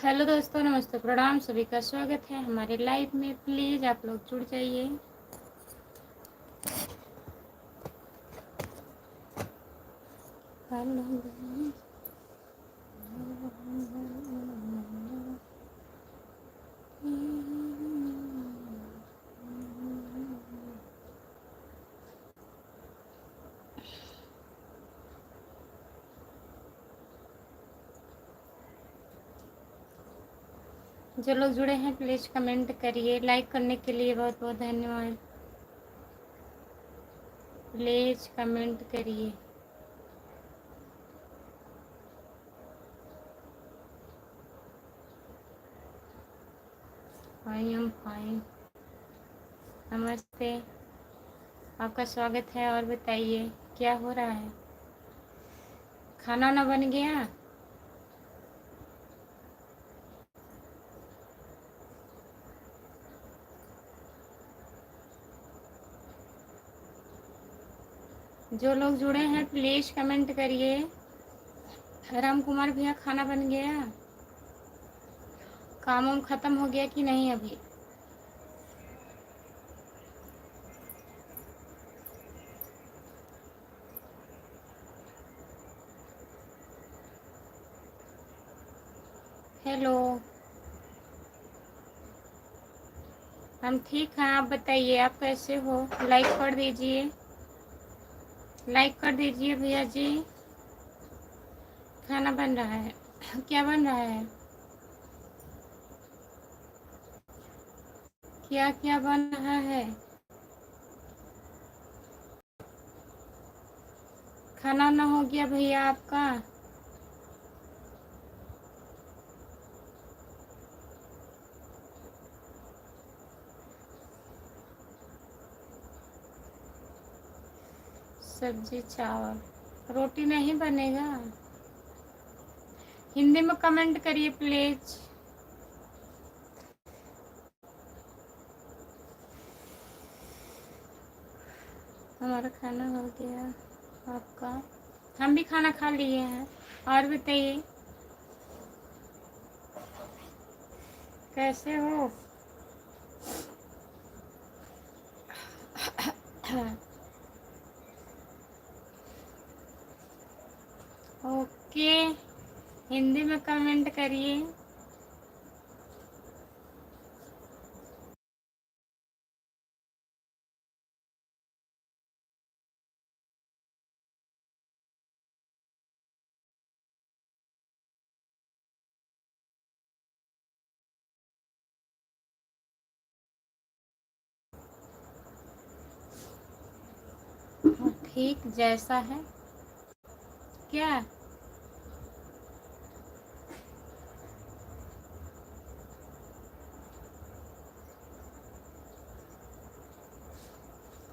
Hello दोस्तों, नमस्ते, प्रणाम। सभी का स्वागत है हमारे लाइव में। प्लीज़ आप लोग जुड़ जाइए। जो लोग जुड़े हैं प्लीज़ कमेंट करिए। लाइक करने के लिए बहुत बहुत धन्यवाद। प्लीज़ कमेंट करिए। I am fine. नमस्ते, आपका स्वागत है। और बताइए क्या हो रहा है? खाना ना बन गया? जो लोग जुड़े हैं प्लीज़ कमेंट करिए। राम कुमार भैया, खाना बन गया? काम वाम ख़त्म हो गया कि नहीं अभी? हेलो, हम ठीक हैं। आप बताइए आप कैसे हो? लाइक कर दीजिए, लाइक कर दीजिए भैया जी। खाना बन रहा है? क्या बन रहा है? क्या क्या बन रहा है? खाना ना हो गया भैया आपका? सब्जी चावल, रोटी नहीं बनेगा? हिंदी में कमेंट करिए प्लीज। हमारा खाना हो गया, आपका? हम भी खाना खा लिए हैं। और बताइए कैसे हो? ओके, हिंदी में कमेंट करिए। ठीक जैसा है क्या?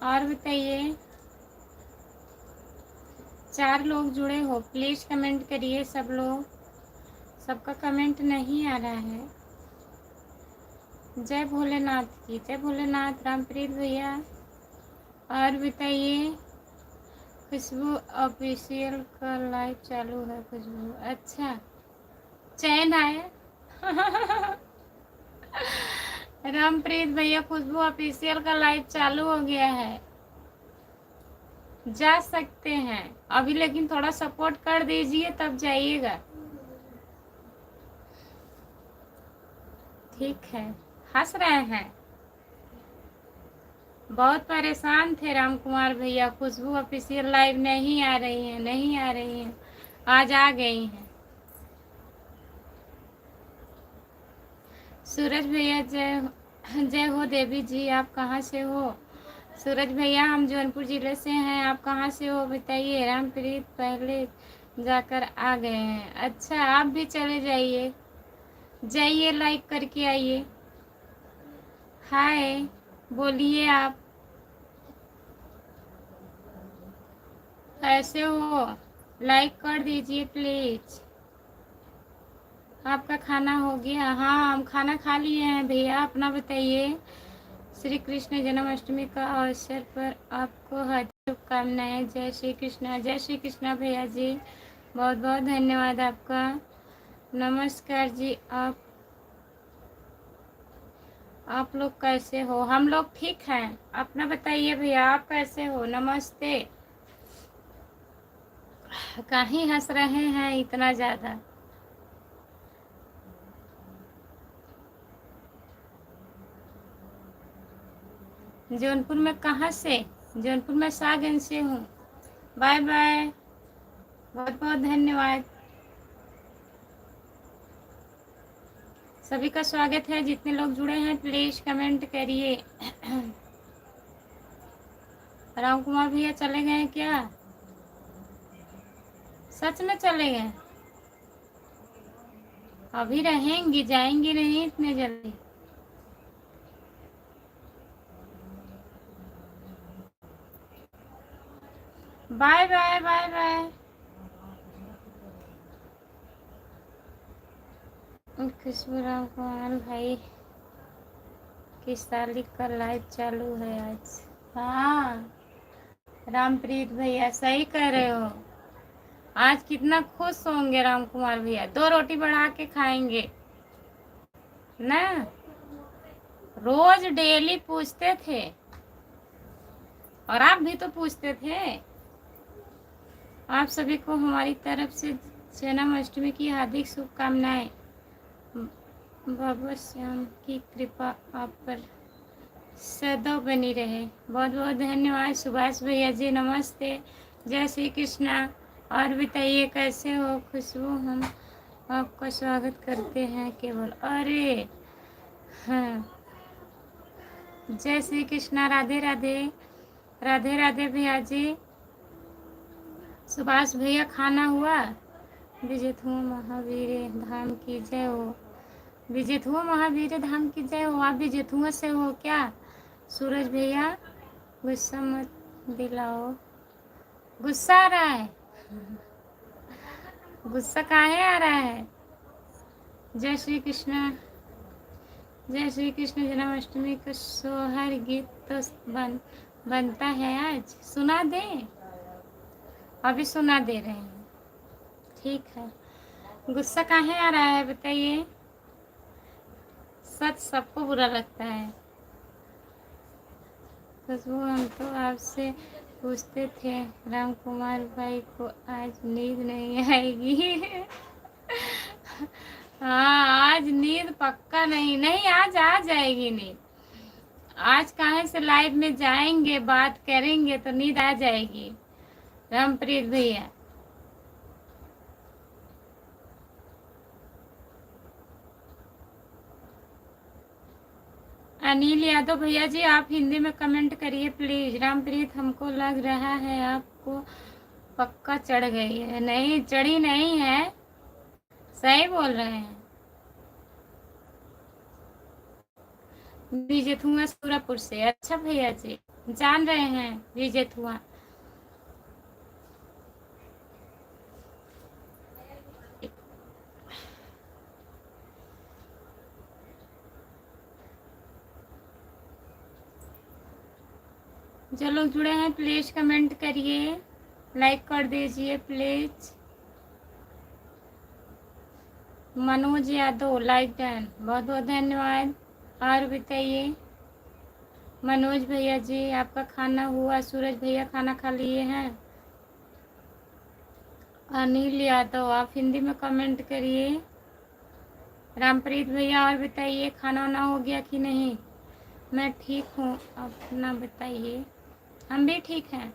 और बताइए, 4 लोग जुड़े हो, प्लीज़ कमेंट करिए सब लोग। सबका कमेंट नहीं आ रहा है। जय भोलेनाथ की, जय भोलेनाथ। रामप्रीत भैया। और बताइए, खुशबू ऑफिशियल का लाइव चालू है। खुशबू, अच्छा, चैन आया। रामप्रीत भैया, खुशबू ऑफिशियल का लाइव चालू हो गया है, जा सकते हैं अभी, लेकिन थोड़ा सपोर्ट कर दीजिए तब जाइएगा। ठीक है। हंस रहे हैं? बहुत परेशान थे राम कुमार भैया, खुशबू ऑफिशियल लाइव नहीं आ रही है, नहीं आ रही है। आज आ गई हैं। सूरज भैया, जय हो देवी जी। आप कहाँ से हो? सूरज भैया, हम जौनपुर ज़िले से हैं। आप कहाँ से हो बताइए? रामप्रीत पहले जाकर आ गए हैं। अच्छा, आप भी चले जाइए, जाइए लाइक करके आइए। हाय बोलिए आप, कैसे हो? लाइक कर दीजिए प्लीज़। आपका खाना हो गया? हाँ, हम खाना खा लिए हैं भैया। अपना बताइए। श्री कृष्ण जन्माष्टमी का अवसर पर आपको हार्दिक शुभकामनाएं। जय श्री कृष्णा, जय श्री कृष्णा भैया जी। बहुत बहुत धन्यवाद आपका। नमस्कार जी। आप लोग कैसे हो? हम लोग ठीक हैं। अपना बताइए भैया, आप कैसे हो? नमस्ते। कहीं हंस रहे हैं इतना ज़्यादा? जौनपुर में कहाँ से? जौनपुर में सागंज से हूँ। बाय बाय, बहुत बहुत धन्यवाद। सभी का स्वागत है। जितने लोग जुड़े हैं प्लीज़ कमेंट करिए। राम कुमार भैया चले गए क्या? सच में चले गए? अभी रहेंगी, जाएंगी नहीं इतने जल्दी। Bye bye bye bye. Khushboo Ram Kumar भाई की साली का लाइव चालू है आज। हाँ रामप्रीत भैया सही कह रहे हो। आज कितना खुश होंगे राम कुमार भैया, 2 रोटी बढ़ा के खाएंगे ना। रोज डेली पूछते थे, और आप भी तो पूछते थे। आप सभी को हमारी तरफ से जन्माष्टमी की हार्दिक शुभकामनाएं। बाबा श्याम की कृपा आप पर सदैव बनी रहे। बहुत बहुत धन्यवाद सुभाष भैया जी। नमस्ते, जय श्री कृष्णा। और बताइए कैसे हो? खुशबू, हम आपका स्वागत करते हैं केवल। अरे हाँ, जय श्री कृष्णा, राधे राधे। राधे राधे भैया जी। सुभाष भैया खाना हुआ? विजितुओं महावीर धाम की जय हो। विजितुओं महावीर धाम की जय हो। आप विजितुओं से हो क्या? सूरज भैया गुस्सा मत दिलाओ। गुस्सा आ रहा है? गुस्सा काहे आ रहा है? जय श्री कृष्ण। जय श्री कृष्ण। जन्माष्टमी का सोहर गीत तो बनता है आज, सुना दे? अभी सुना दे रहे हैं, ठीक है। गुस्सा काहे आ रहा है बताइए? सच सबको बुरा लगता है। खुशबू, हम तो आपसे पूछते थे राम कुमार भाई को आज नींद नहीं आएगी। हाँ आज नींद पक्का नहीं, नहीं आज आ जाएगी नींद। आज कहाँ से लाइव में जाएंगे, बात करेंगे तो नींद आ जाएगी। रामप्रीत भैया, अनिल यादव भैया जी आप हिंदी में कमेंट करिए प्लीज। रामप्रीत, हमको लग रहा है आपको पक्का चढ़ गई है। नहीं चढ़ी नहीं है, सही बोल रहे हैं। विजेथुआ सूरापुर से। अच्छा भैया जी, जान रहे हैं विजेथुआ। जो लोग जुड़े हैं प्लीज कमेंट करिए, लाइक कर दीजिए please. Manoj Yadav like done, बहुत बहुत धन्यवाद। और बताइए मनोज भैया जी, आपका खाना हुआ? सूरज भैया खाना खा लिए हैं? अनिल यादव आप हिंदी में कमेंट करिए। रामप्रीत भैया और बताइए खाना वाना हो गया कि नहीं? मैं ठीक हूँ, अपना बताइए। हम भी ठीक हैं।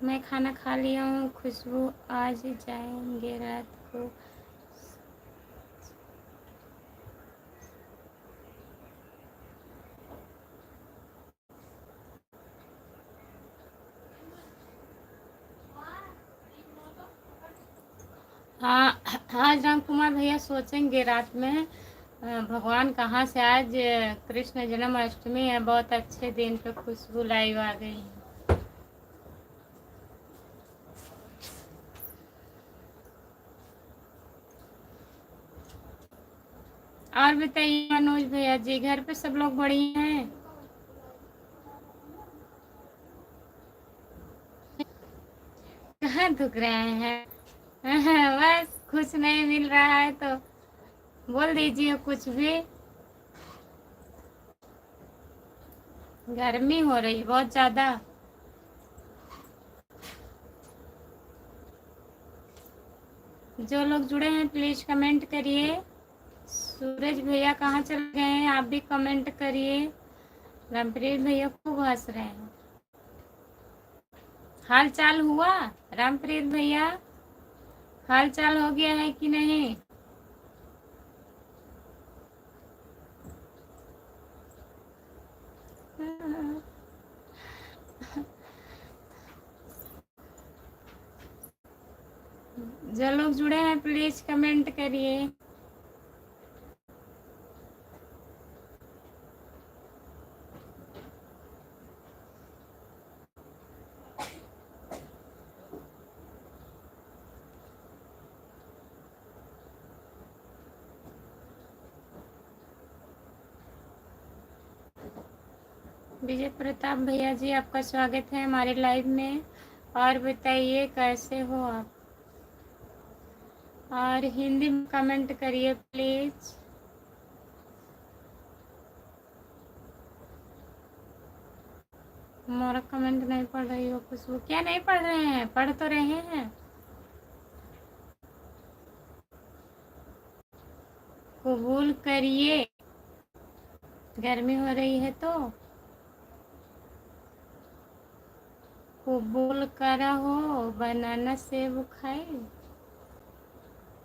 मैं खाना खा लिया हूँ। खुशबू, आज जाएंगे रात को? हाँ आज राम कुमार भैया सोचेंगे रात में भगवान कहाँ से। आज कृष्ण जन्माष्टमी है, बहुत अच्छे दिन पे खुशबू लाइव आ गई। और बताइए मनोज भैया जी, घर पे सब लोग बढ़िया हैं? कहाँ दुख रहे हैं? बस कुछ नहीं मिल रहा है तो बोल दीजिए कुछ भी। गर्मी हो रही बहुत ज्यादा। जो लोग जुड़े हैं प्लीज कमेंट करिए। सूरज भैया कहाँ चले गए हैं? आप भी कमेंट करिए। रामप्रीत भैया खूब हंस रहे हैं। हाल चाल हुआ रामप्रीत भैया? हाल चाल हो गया है कि नहीं? जो लोग जुड़े हैं प्लीज कमेंट करिए। विजय प्रताप भैया जी, आपका स्वागत है हमारे लाइव में। और बताइए कैसे हो आप? और हिंदी में कमेंट करिए प्लीज। हमारा कमेंट नहीं पढ़ रही हो खुशबू? क्या नहीं पढ़ रहे हैं? पढ़ तो रहे हैं। कबूल करिए। गर्मी हो रही है तो कबूल करा हो। बनाना सेब खाए।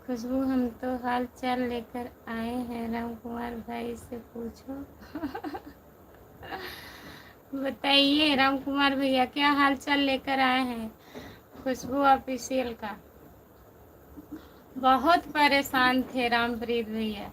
खुशबू हम तो हाल चाल लेकर आए हैं, राम कुमार भाई से पूछो। बताइए राम कुमार भैया क्या हाल चाल लेकर आए हैं खुशबू ऑफिशियल का? बहुत परेशान थे रामप्रीत भैया।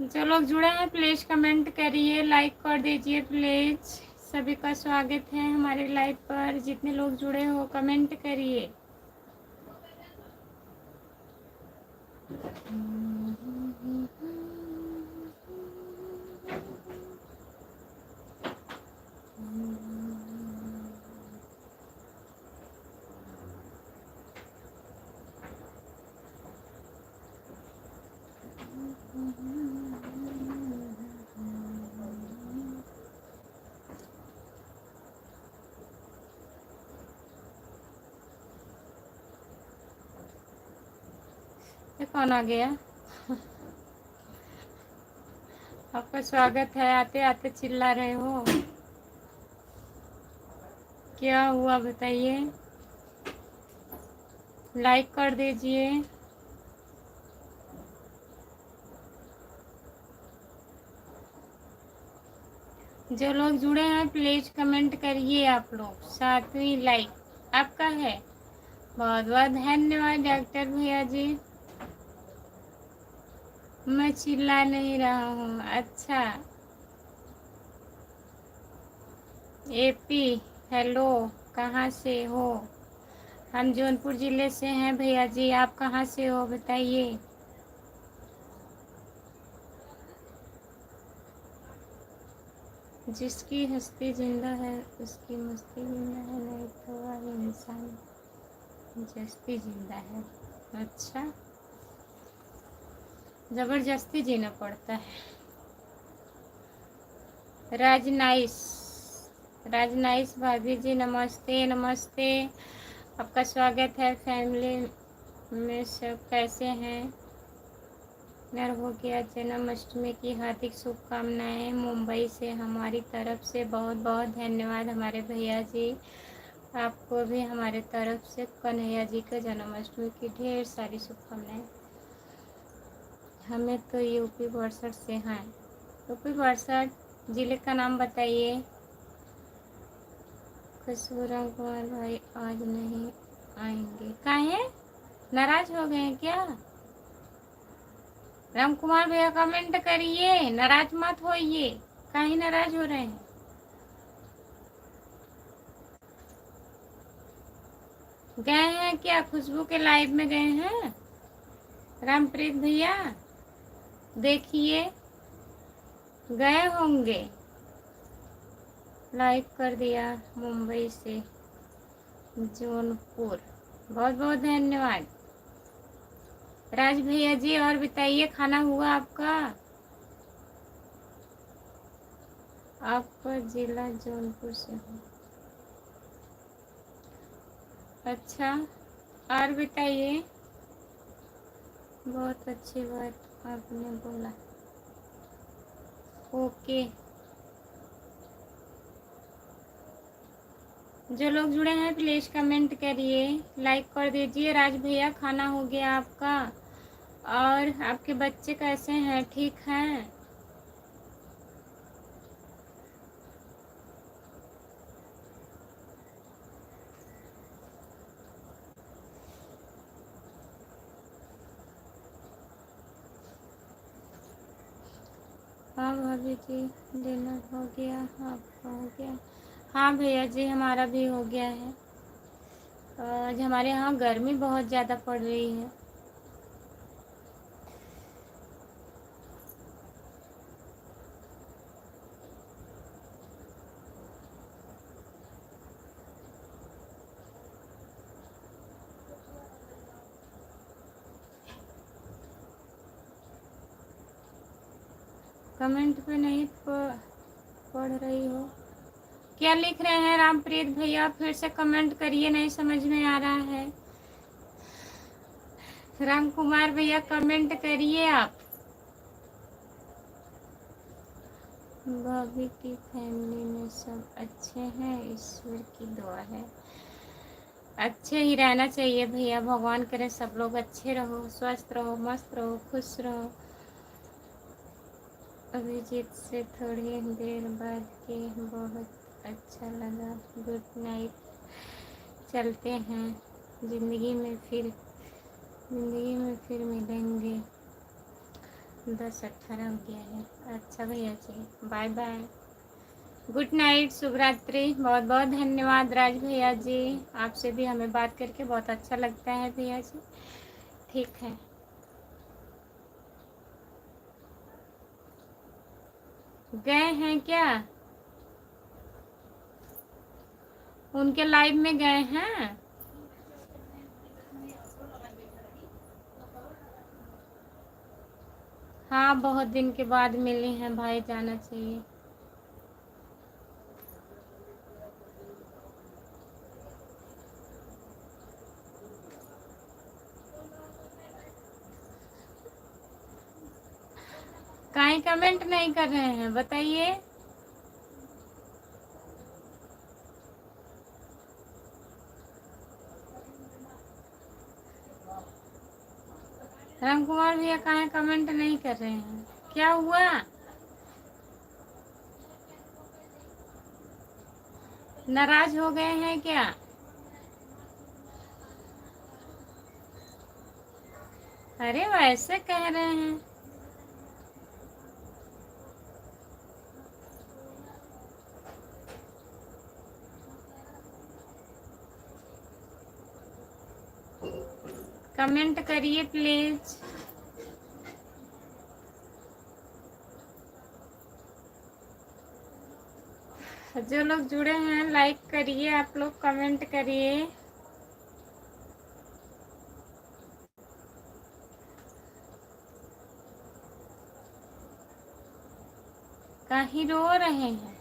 जो लोग जुड़े हैं प्लीज कमेंट करिए, लाइक कर दीजिए प्लीज। सभी का स्वागत है हमारे लाइव पर। जितने लोग जुड़े हो कमेंट करिए। ये कौन आ गया? आपका स्वागत है। आते आते चिल्ला रहे हो, क्या हुआ बताइए? लाइक कर दीजिए। जो लोग जुड़े हैं प्लीज कमेंट करिए। आप लोग 7वीं लाइक आपका है। बहुत बहुत धन्यवाद डॉक्टर भैया जी। मैं चिल्ला नहीं रहा हूँ। अच्छा। एपी हेलो, कहाँ से हो? हम जौनपुर ज़िले से हैं भैया जी। आप कहाँ से हो बताइए? जिसकी हस्ती जिंदा है उसकी मस्ती जिंदा है, नहीं तो वह इंसान जस्ती जिंदा है। अच्छा, ज़बरदस्ती जीना पड़ता है। राजनाइस, राजनाइस भाभी जी नमस्ते नमस्ते। आपका स्वागत है। फैमिली में सब कैसे हैं? नर हो गया जन्माष्टमी की हार्दिक शुभकामनाएं मुंबई से हमारी तरफ से। बहुत बहुत धन्यवाद हमारे भैया जी। आपको भी हमारे तरफ से कन्हैया जी के जन्माष्टमी की ढेर सारी शुभकामनाएं। हमें तो यूपी 62 से हैं। यूपी 62 जिले का नाम बताइए। खुशबू राम कुमार भाई आज नहीं आएंगे, काहे नाराज हो गए हैं क्या? राम कुमार भैया कमेंट करिए, नाराज मत होइए, काहे नाराज हो रहे हैं? गए हैं क्या? खुशबू के लाइव में गए हैं रामप्रीत भैया? देखिए गए होंगे। लाइक कर दिया मुंबई से जौनपुर, बहुत बहुत धन्यवाद राज भैया जी। और बताइए खाना हुआ आपका? आपका जिला जौनपुर से हूँ। अच्छा, और बताइए। बहुत अच्छी बात आपने बोला। ओके, जो लोग जुड़े हैं प्लीज कमेंट करिए, लाइक कर दीजिए। राज भैया खाना हो गया आपका? और आपके बच्चे कैसे हैं, ठीक हैं? हाँ भाभी जी, डिनर हो गया, आपका हो गया? हाँ भैया जी, हमारा भी हो गया है। आज हमारे यहाँ गर्मी बहुत ज़्यादा पड़ रही है। कमेंट पे नहीं पढ़ रही हो, क्या लिख रहे हैं रामप्रीत भैया? फिर से कमेंट करिए, नहीं समझ में आ रहा है। राम कुमार भैया कमेंट करिए आप। भाभी की फैमिली में सब अच्छे हैं, ईश्वर की दुआ है। अच्छे ही रहना चाहिए भैया, भगवान करे सब लोग अच्छे रहो, स्वस्थ रहो, मस्त रहो, खुश रहो। अभिजीत से थोड़ी देर बाद के बहुत अच्छा लगा। गुड नाइट, चलते हैं, जिंदगी में फिर मिलेंगे। 10:18 हो गया है। अच्छा भैया जी, बाय बाय, गुड नाइट, शुभ रात्रि। बहुत बहुत धन्यवाद राज भैया जी, आपसे भी हमें बात करके बहुत अच्छा लगता है भैया जी। ठीक है, गए हैं क्या? उनके लाइव में गए हैं? हाँ, बहुत दिन के बाद मिले हैं भाई, जाना चाहिए। काहे कमेंट नहीं कर रहे हैं बताइए? राम कुमार भैया काहे कमेंट नहीं कर रहे हैं, क्या हुआ? नाराज हो गए हैं क्या? अरे वैसे कह रहे हैं। कमेंट करिए प्लीज। जो लोग जुड़े हैं लाइक करिए, आप लोग कमेंट करिए। कहीं रो रहे हैं?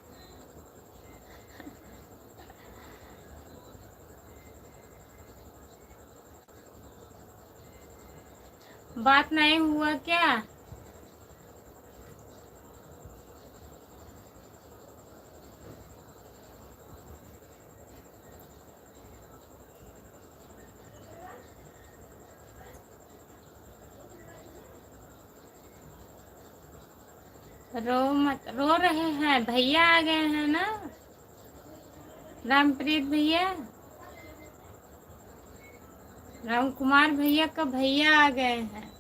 बात नहीं हुआ क्या? रो मत, रो रहे हैं भैया आ गए हैं ना। रामप्रीत भैया, राम कुमार भैया का भैया आ गए हैं।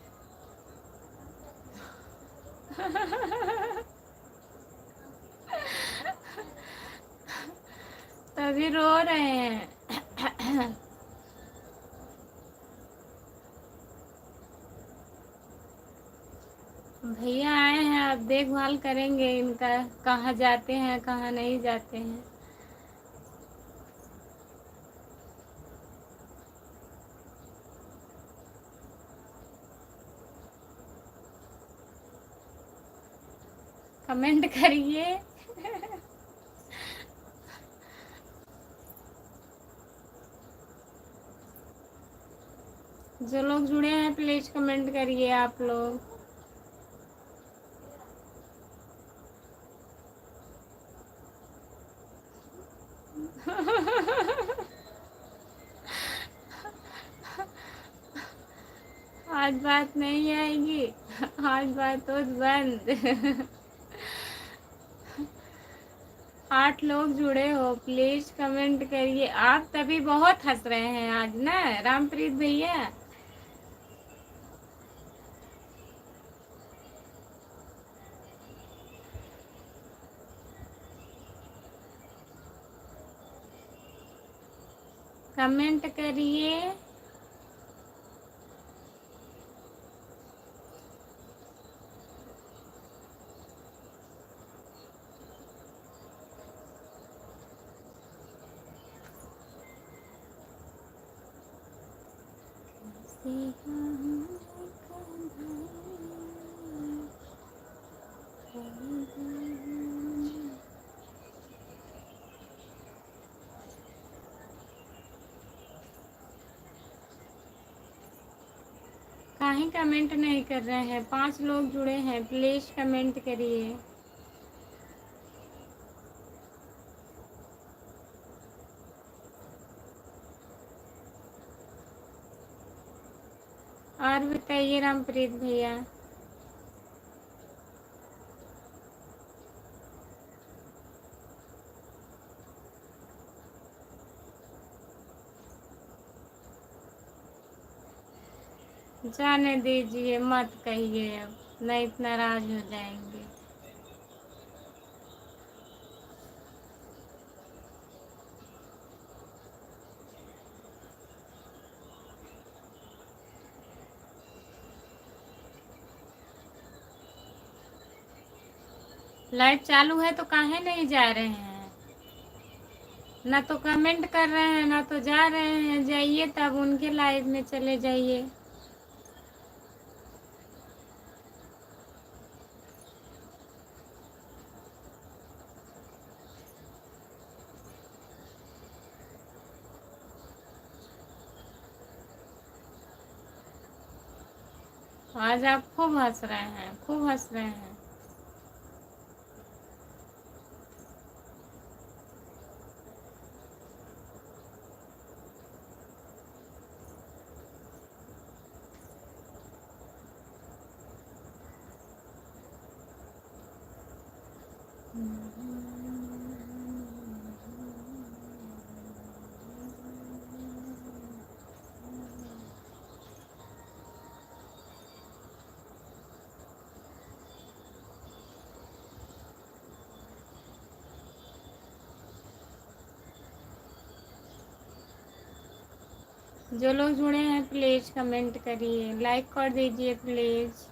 तभी रो रहे हैं। भैया आए हैं, अब देखभाल करेंगे इनका, कहाँ जाते हैं कहाँ नहीं जाते हैं। कमेंट करिए। जो लोग जुड़े हैं प्लीज कमेंट करिए आप लोग। आज बात नहीं आएगी, आज बात तो बंद। 8 लोग जुड़े हो, प्लीज कमेंट करिए। आप तभी बहुत हंस रहे हैं आज ना रामप्रीत भैया। कमेंट करिए। काहे कमेंट नहीं कर रहे हैं? 5 लोग जुड़े हैं, प्लीज कमेंट करिए। और बताइए रामप्रीत भैया। जाने दीजिए, मत कहिए, अब नहीं तो नाराज हो जाएंगे। लाइव चालू है तो काहे नहीं जा रहे हैं? ना तो कमेंट कर रहे हैं ना तो जा रहे हैं। जाइए तब उनके लाइव में चले जाइए। आज आप खूब हंस रहे हैं, खूब हंस रहे हैं। जो लोग जुड़े हैं प्लीज कमेंट करिए, लाइक कर दीजिए प्लीज।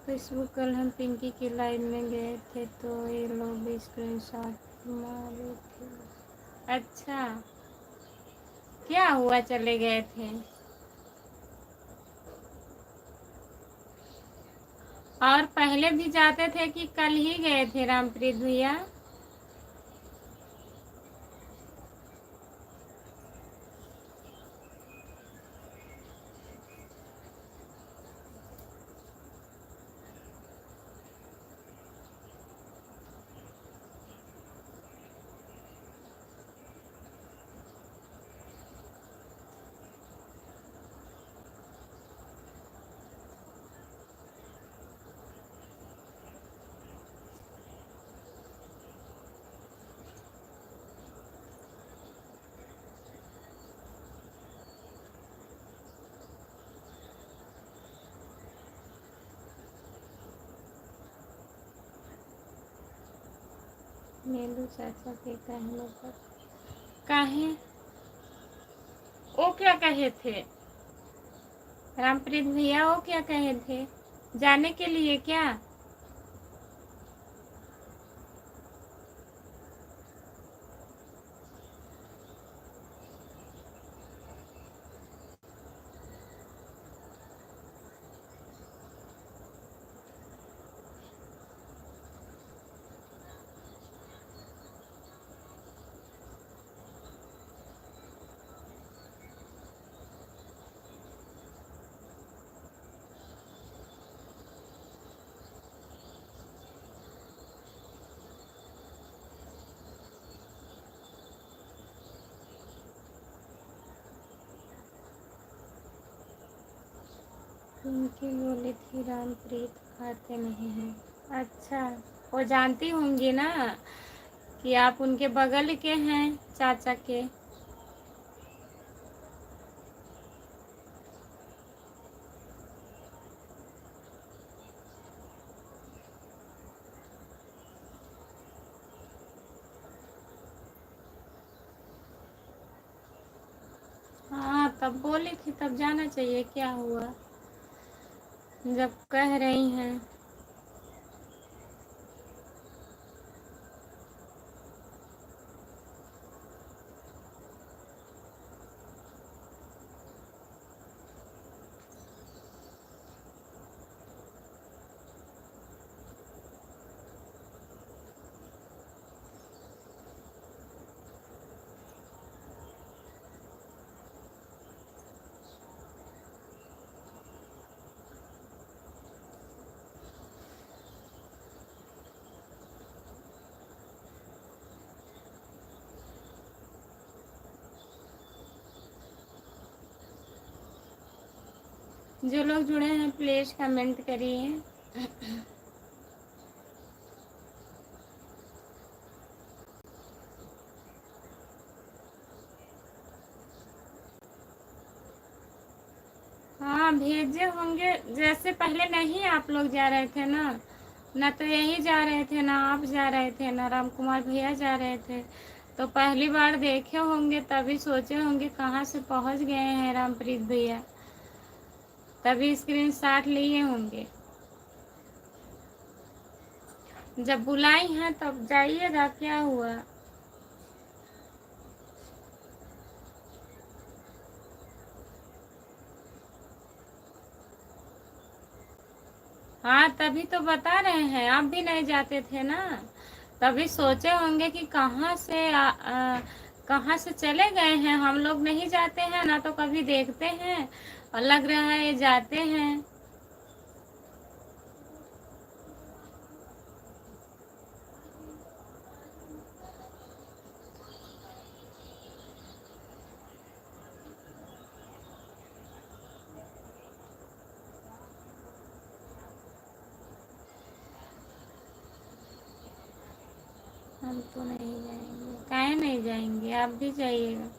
फेसबुक कल हम पिंकी की लाइव में गए थे तो ये लोग भी स्क्रीनशॉट मारे थे। अच्छा, क्या हुआ चले गए थे? और पहले भी जाते थे कि कल ही गए थे रामप्रीत भैया? नीलू चाचा के कहने पर काहे वो क्या कहे थे? रामप्रीत भैया वो क्या कहे थे? जाने के लिए क्या? पिंकी बोली थी रामप्रीत खाते नहीं हैं। अच्छा, वो जानती होंगी ना कि आप उनके बगल के हैं चाचा के। हाँ तब बोली थी, तब जाना चाहिए, क्या हुआ जब कह रही हैं। जो लोग जुड़े हैं प्लीज कमेंट करिए। हाँ भेजे होंगे, जैसे पहले नहीं आप लोग जा रहे थे ना तो यही जा रहे थे, ना आप जा रहे थे, ना राम कुमार भैया जा रहे थे। तो पहली बार देखे होंगे तभी सोचे होंगे कहाँ से पहुँच गए हैं रामप्रीत भैया, तभी स्क्रीनशॉट लिए होंगे। जब बुलाई हैं तब जाइएगा, क्या हुआ। हाँ तभी तो बता रहे हैं, आप भी नहीं जाते थे ना, तभी सोचे होंगे कि कहाँ से चले गए हैं, हम लोग नहीं जाते हैं ना, तो कभी देखते हैं और लग रहा है ये जाते हैं। हम तो नहीं जाएंगे, काहे नहीं जाएंगे, आप भी जाइएगा।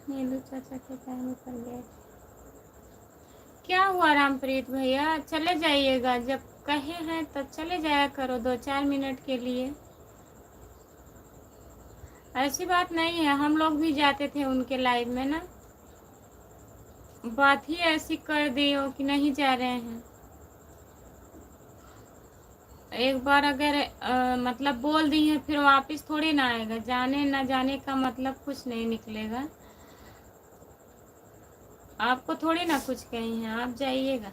नीलू चाचा के कहने पर गए। क्या हुआ रामप्रीत भैया, चले जाइएगा, जब कहे हैं तब चले जाया करो 2-4 मिनट के लिए। ऐसी बात नहीं है, हम लोग भी जाते थे उनके लाइव में ना। बात ही ऐसी कर दी हो कि नहीं जा रहे हैं। एक बार अगर मतलब बोल दी है फिर वापस थोड़ी ना आएगा। जाने ना जाने का मतलब कुछ नहीं निकलेगा। आपको थोड़ी ना कुछ कही है, आप जाइएगा।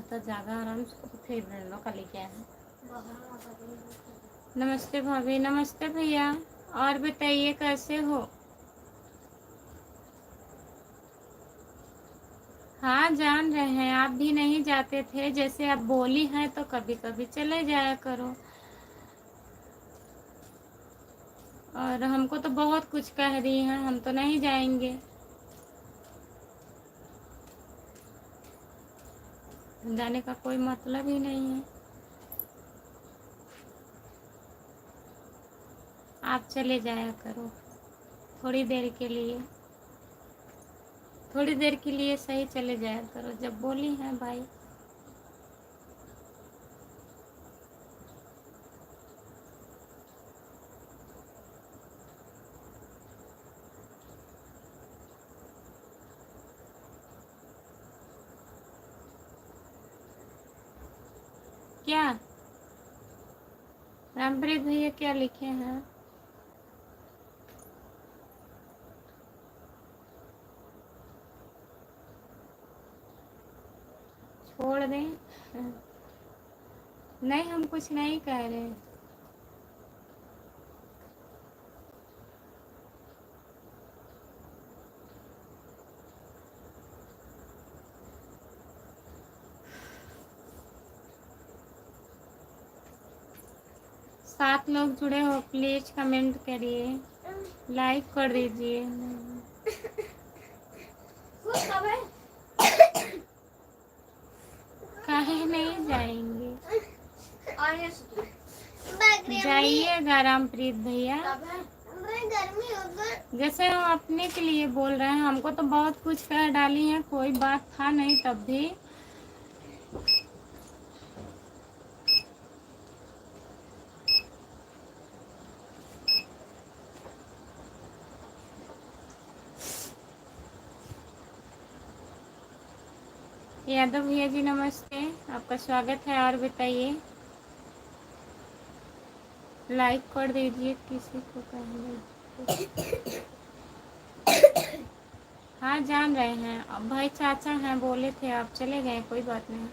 तो जागा आराम से फिर कल क्या है। नमस्ते भाभी। नमस्ते भैया। और बताइए कैसे हो। हाँ जान रहे हैं, आप भी नहीं जाते थे। जैसे आप बोली हैं तो कभी कभी चले जाया करो। और हमको तो बहुत कुछ कह रही हैं, हम तो नहीं जाएंगे। जाने का कोई मतलब ही नहीं है। आप चले जाया करो थोड़ी देर के लिए। थोड़ी देर के लिए सही चले जाया करो जब बोली हैं भाई। क्या रामप्रीत भैया क्या लिखे हैं। छोड़ दें। नहीं हम कुछ नहीं कह रहे। सात लोग जुड़े हो, प्लीज कमेंट करिए, लाइक कर दीजिए। काहे नहीं जाएंगे। जाइएगा रामप्रीत भैया। जैसे हम अपने के लिए बोल रहे हैं, हमको तो बहुत कुछ कह डाली है, कोई बात था नहीं तब भी। यादव भैया जी नमस्ते, आपका स्वागत है। और बताइए, लाइक कर दीजिए किसी को कहने। हाँ जान रहे हैं। अब भाई चाचा हैं, बोले थे आप चले गए, कोई बात नहीं।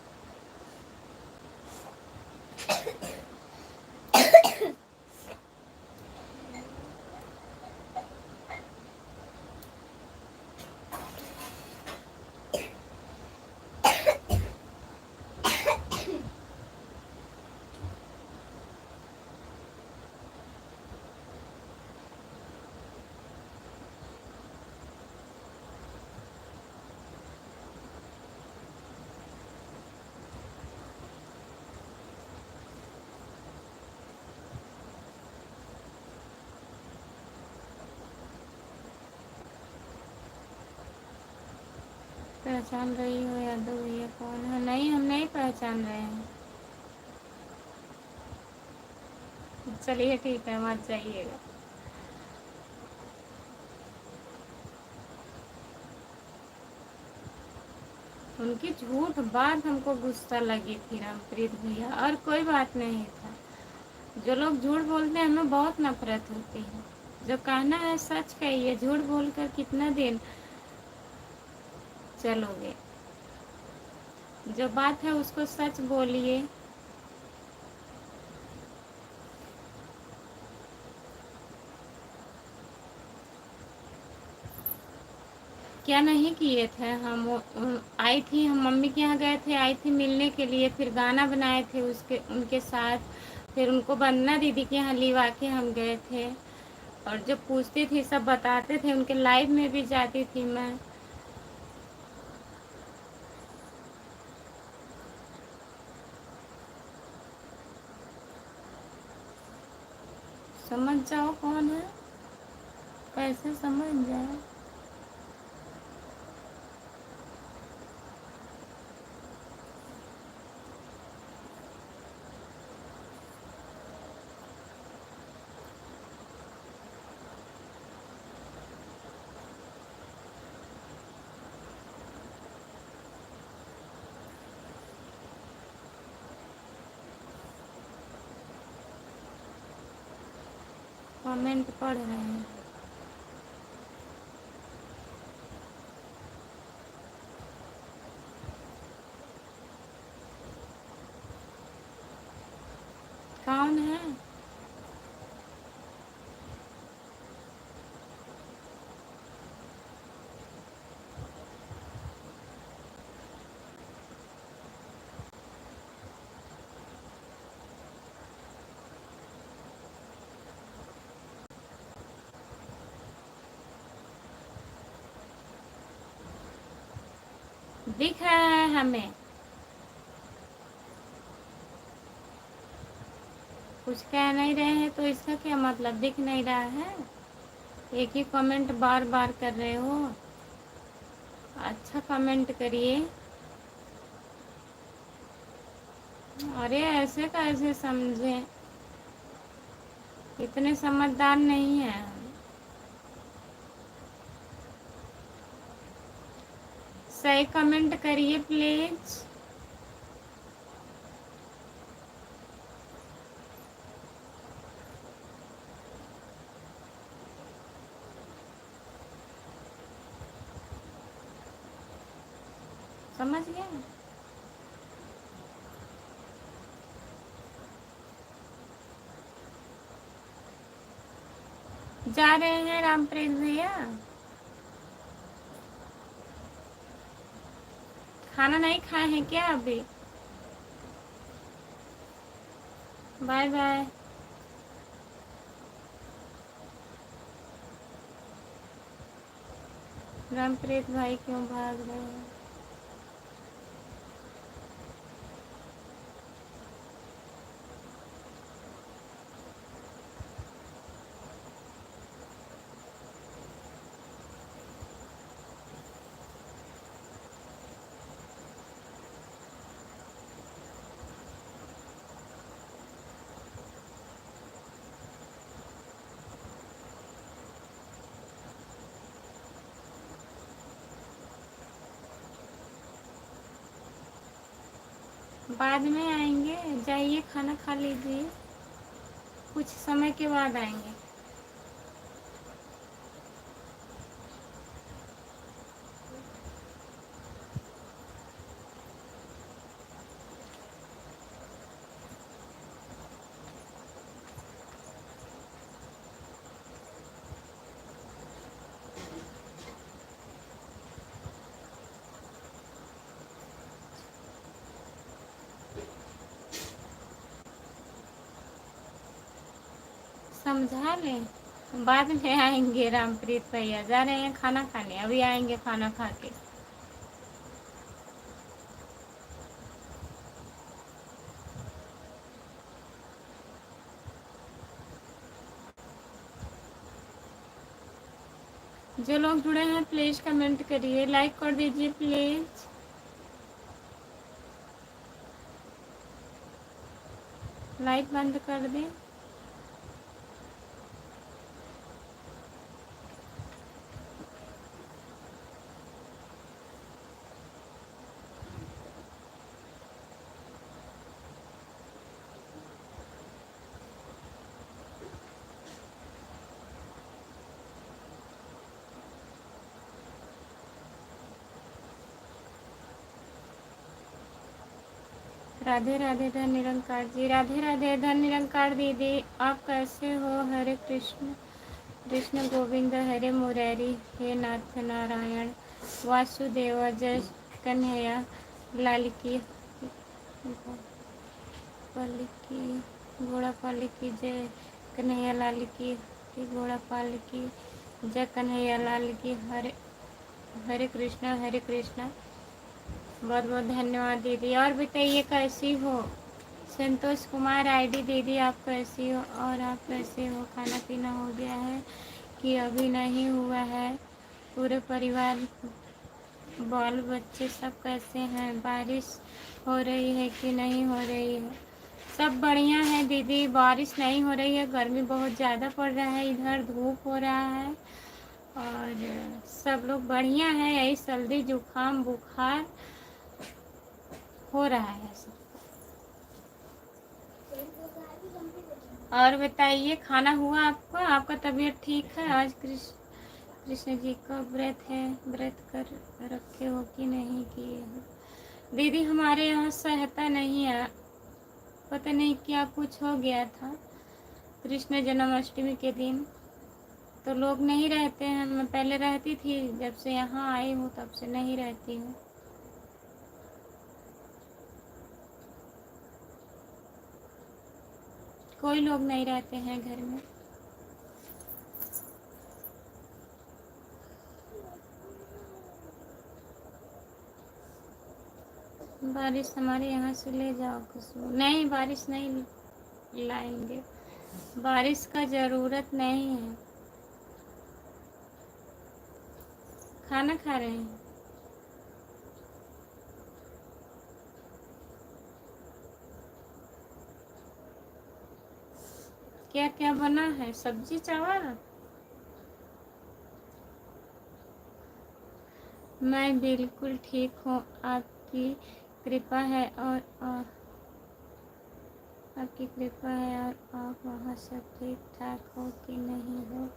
पहचान रही हो यादव भैया कौन है। नहीं हम नहीं पहचान रहे हैं। चलिए ठीक है, मत जाइएगा। उनकी झूठ बात हमको गुस्सा लगी थी रामप्रीत भैया, और कोई बात नहीं था। जो लोग झूठ बोलते हैं हमें बहुत नफरत होती है। जो कहना है सच कहिए, झूठ बोलकर कितना दिन चलोगे। जो बात है उसको सच बोलिए। क्या नहीं किए थे हम। आई थी, हम मम्मी के यहाँ गए थे, आई थी मिलने के लिए, फिर गाना बनाए थे उसके उनके साथ। फिर उनको वंदना दीदी के यहाँ लिवा के हम गए थे। और जो पूछती थी सब बताते थे, उनके लाइव में भी जाती थी मैं। समझ जाओ कौन है, कैसे समझ जाए। कमेंट पढ़ रहे हैं। कौन है? दिख रहा है हमें। कुछ कह नहीं रहे हैं तो इसका क्या मतलब? दिख नहीं रहा है? एक ही कमेंट बार बार कर रहे हो। अच्छा कमेंट करिए। अरे ऐसे कैसे समझे? इतने समझदार नहीं है। सही कमेंट करिए प्लीज। समझ गए? जा रहे हैं रामप्रीत भैया? खाना नहीं खाए हैं क्या अभी? Bye bye. रामप्रीत भाई क्यों भाग रहे हैं? बाद में आएंगे। जाइए खाना खा लीजिए। कुछ समय के बाद आएंगे। समझा लें। बाद में आएंगे रामप्रीत भैया। जा रहे हैं खाना खाने। अभी आएंगे खाना खा के। जो लोग जुड़े हैं प्लीज कमेंट करिए। लाइक कर दीजिए प्लीज। लाइट बंद कर दें। राधे राधे धन निरंकार जी। राधे राधे धन निरंकार दीदी। आप कैसे हो? हरे कृष्ण कृष्ण गोविंद हरे मुरारी। हे नाथ नारायण वासुदेव जय कन्हैया लाल की पाल की घोड़ा पाल की जय कन्हैया लाल की घोड़ा पाल की जय कन्हैया लाल की। हरे हरे कृष्णा हरे कृष्णा। बहुत बहुत धन्यवाद दीदी। और बताइए कैसी हो? संतोष कुमार आईडी दीदी आप कैसी हो? और आप कैसे हो? खाना पीना हो गया है कि अभी नहीं हुआ है? पूरे परिवार बाल बच्चे सब कैसे हैं? बारिश हो रही है कि नहीं हो रही है? सब बढ़िया है दीदी। बारिश नहीं हो रही है। गर्मी बहुत ज़्यादा पड़ रहा है। इधर धूप हो रहा है। और सब लोग बढ़िया है। यही सर्दी जुकाम बुखार हो रहा है सब। और बताइए, खाना हुआ आपका? आपका तबीयत ठीक है? आज कृष्ण जी का व्रत है, व्रत कर रखे हो कि नहीं किए हो? दीदी हमारे यहाँ सहता नहीं है, पता नहीं क्या कुछ हो गया था कृष्ण जन्माष्टमी के दिन, तो लोग नहीं रहते हैं। मैं पहले रहती थी, जब से यहाँ आई हूँ तब से नहीं रहती हूँ। कोई लोग नहीं रहते हैं घर में। बारिश हमारे यहाँ से ले जाओ खुशबू। नहीं, बारिश नहीं लाएंगे, बारिश का ज़रूरत नहीं है। खाना खा रहे हैं? क्या क्या बना है? सब्जी चावल? मैं बिल्कुल ठीक हूँ, आपकी कृपा है और आपकी कृपा है। और आप वहाँ सब ठीक ठाक हो कि नहीं हो?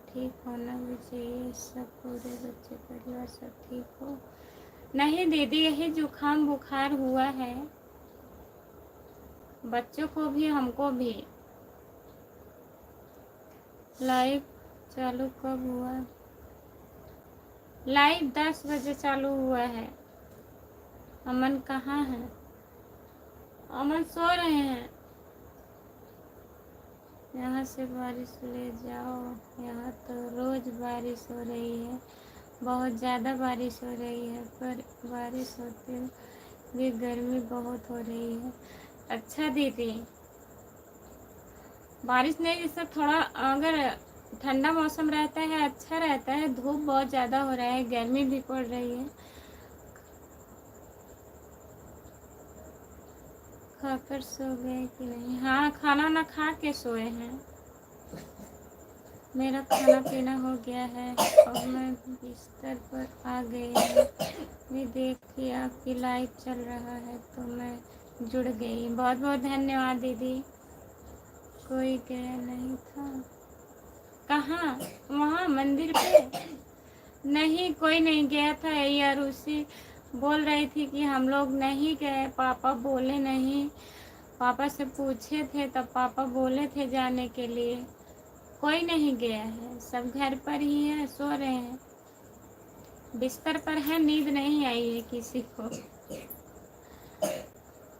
ठीक होना भी चाहिए, सब पूरे बच्चे परिवार सब ठीक हो? नहीं दीदी, यही जुकाम बुखार हुआ है, बच्चों को भी हमको भी। लाइव चालू कब हुआ? लाइव 10 बजे चालू हुआ है। अमन कहाँ है? अमन सो रहे हैं। यहाँ से बारिश ले जाओ, यहाँ तो रोज़ बारिश हो रही है, बहुत ज़्यादा बारिश हो रही है, पर बारिश होते भी गर्मी बहुत हो रही है। अच्छा दीदी, बारिश नहीं, जिससे थोड़ा अगर ठंडा मौसम रहता है अच्छा रहता है। धूप बहुत ज़्यादा हो रहा है, गर्मी भी पड़ रही है। खाकर सो गए कि नहीं? हाँ, खाना ना खा के सोए हैं। मेरा खाना पीना हो गया है और मैं बिस्तर पर आ गई हूँ। मैं देखी आपकी लाइव चल रहा है तो मैं जुड़ गई। बहुत बहुत धन्यवाद दीदी। कोई गया नहीं था? कहाँ? वहाँ मंदिर पे? नहीं, कोई नहीं गया था। यार उसी बोल रही थी कि हम लोग नहीं गए, पापा बोले नहीं। पापा से पूछे थे तब पापा बोले थे जाने के लिए। कोई नहीं गया है, सब घर पर ही है, सो रहे हैं, बिस्तर पर है, नींद नहीं आई है किसी को।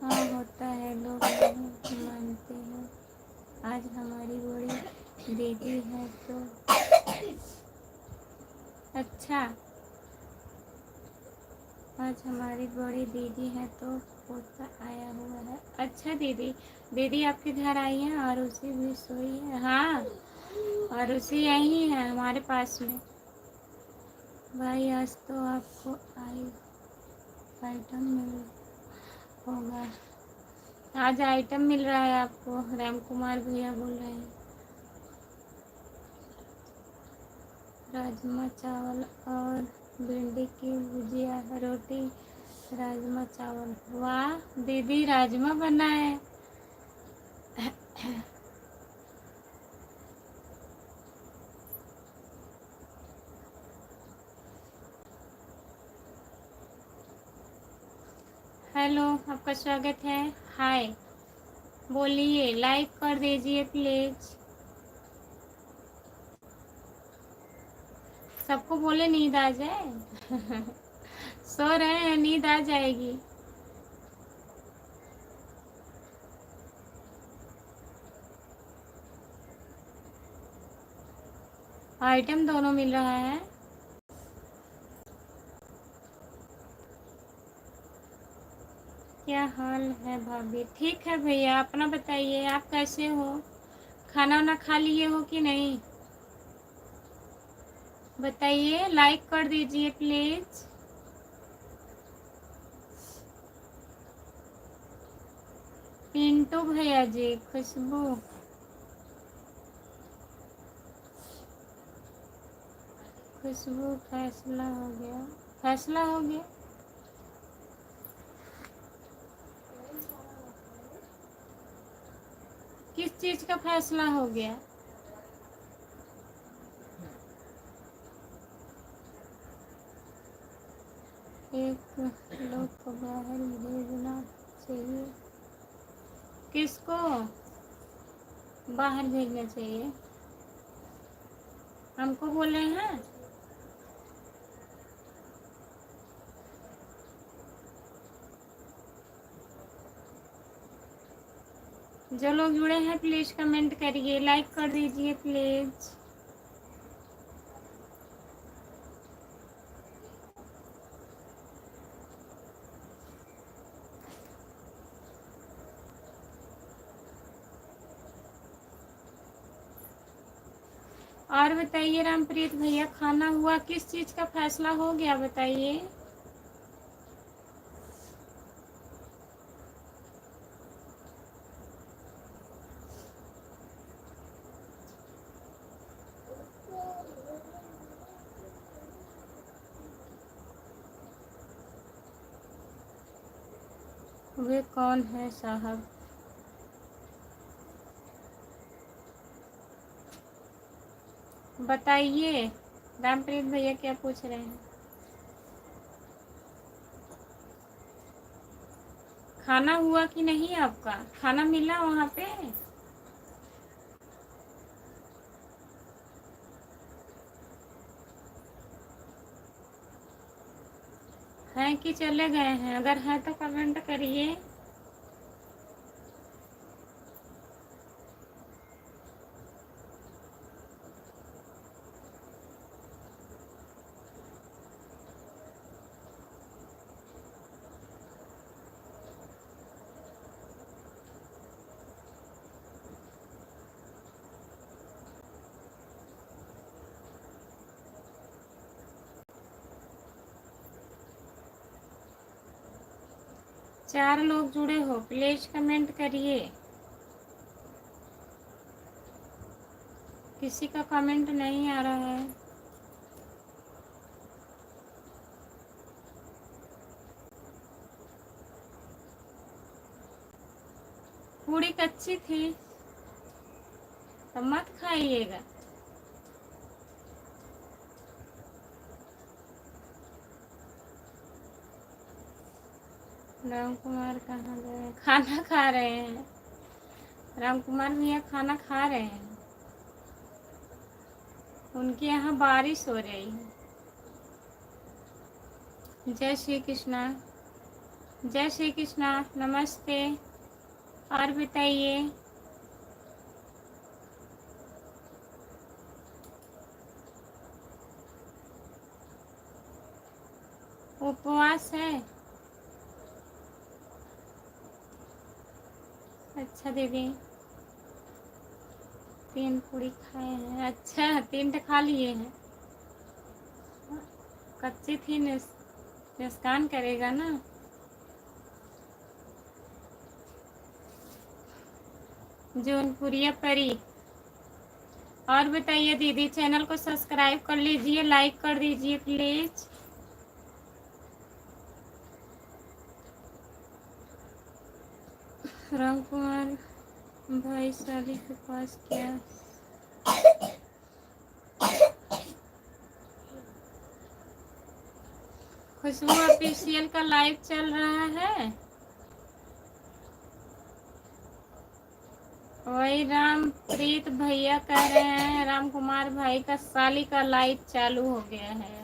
हाँ होता है, लोग नहीं मानते हैं। आज हमारी बड़ी दीदी है तो अच्छा, आज हमारी बड़ी दीदी है तो पोता आया हुआ है। अच्छा दीदी, दीदी आपके घर आई है और उसी भी सोई है? हाँ, और उसी यही है हमारे पास में। भाई आज तो आपको आइटम मिल होगा, आज आइटम मिल रहा है आपको। राम कुमार भैया बोल रहे हैं। राजमा चावल और भिंडी की भुजिया, रोटी, राजमा चावल। वाह दीदी, राजमा बना है। हेलो, आपका स्वागत है। हाय, बोलिए, लाइक कर दीजिए प्लीज। सबको बोले नींद आ जाए। सो रहे हैं, नींद आ जाएगी। आइटम दोनों मिल रहा है। क्या हाल है भाभी? ठीक है भैया, अपना बताइए, आप कैसे हो? खाना वाना खा लिए हो कि नहीं? बताइए, लाइक कर दीजिए प्लीज। पिंटू भैया जी, खुशबू, खुशबू फैसला हो गया, फैसला हो गया। किस चीज़ चीज का फैसला हो गया? एक लोग को बाहर भेजना चाहिए। किसको बाहर भेजना चाहिए? हमको बोल रहे हैं? जो लोग जुड़े हैं प्लीज कमेंट करिए, लाइक कर दीजिए प्लीज। और बताइए रामप्रीत भैया, खाना हुआ? किस चीज का फैसला हो गया बताइए। वे कौन है साहब? बताइए रामप्रीत भैया, क्या पूछ रहे हैं? खाना हुआ कि नहीं? आपका खाना मिला वहाँ पे? हैं कि चले गए हैं? अगर है तो कमेंट करिए। चार लोग जुड़े हो, प्लीज कमेंट करिए। किसी का कमेंट नहीं आ रहा है। पूरी कच्ची थी तो मत खाइएगा। राम कुमार कहाँ गए? खाना खा रहे हैं। राम कुमार भैया खाना खा रहे हैं। उनके यहाँ बारिश हो रही है। जय श्री कृष्णा। जय श्री कृष्णा, नमस्ते। और बताइए। उपवास है? अच्छा दीदी, 3 पूरी खाए हैं। अच्छा 3 तो खा लिए हैं। कच्ची थी, नुकसान करेगा ना। जौनपुरिया परी। और बताइए दीदी, चैनल को सब्सक्राइब कर लीजिए, लाइक कर दीजिए प्लीज। राम कुमार भाई साली के पास क्या? खुशबू ऑफिशियल का लाइव चल रहा है। वही रामप्रीत भैया कह रहे हैं राम कुमार भाई का साली का लाइव चालू हो गया है।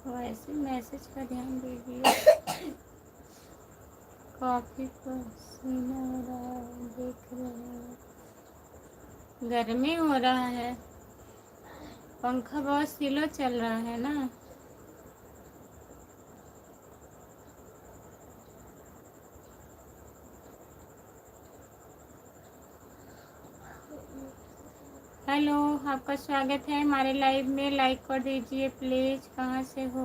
वैसे मैसेज का ध्यान दीजिए। कॉफी पसीना हो रहा है, देख रहे हैं। गर्मी हो रहा है, पंखा बहुत स्लो चल रहा है ना। हेलो, आपका स्वागत है हमारे लाइव में। लाइक कर दीजिए प्लीज। कहाँ से हो?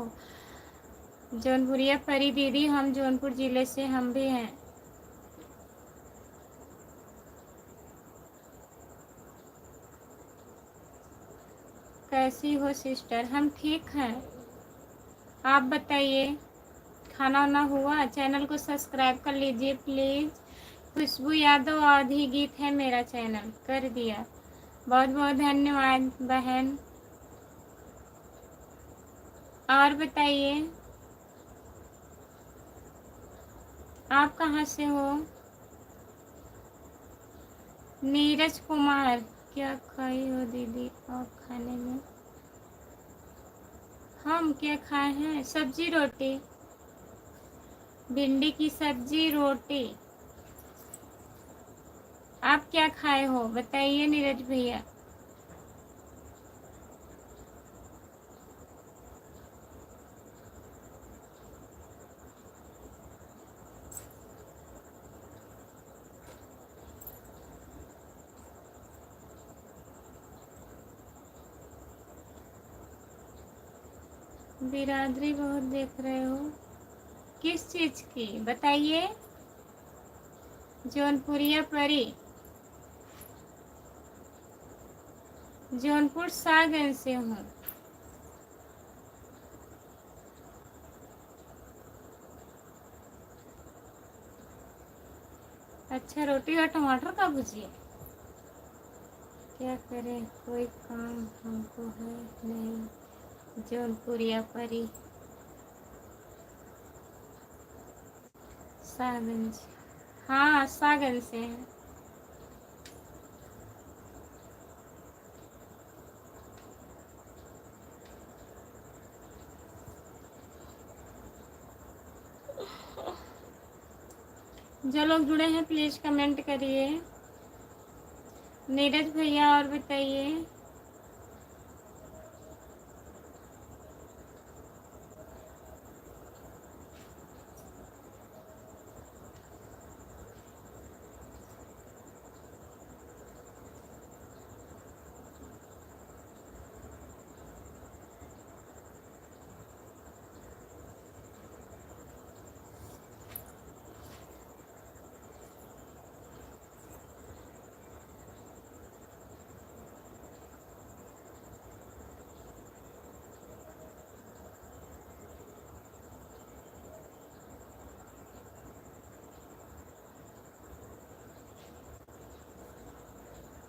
जौनपुरिया परी दीदी, हम जौनपुर ज़िले से हम भी हैं। कैसी हो सिस्टर? हम ठीक हैं, आप बताइए। खाना वाना हुआ? चैनल को सब्सक्राइब कर लीजिए प्लीज़। खुशबू यादव आधी गीत है मेरा चैनल, कर दिया। बहुत बहुत धन्यवाद बहन। और बताइए, आप कहाँ से हो? नीरज कुमार, क्या खाई हो दीदी आप खाने में? हम क्या खाए हैं? सब्जी रोटी, भिंडी की सब्जी रोटी। आप क्या खाए हो बताइए नीरज भैया। बिरादरी बहुत देख रहे हो, किस चीज़ की बताइए। जौनपुरिया परी, जौनपुर सागंज से हूँ। अच्छा, रोटी और टमाटर का भुजिया। क्या करें, कोई काम हमको है नहीं। जौनपुरिया परी, सागंज। हाँ, सागंज से हैं। जो लोग जुड़े हैं प्लीज़ कमेंट करिए। नीरज भैया और बताइए।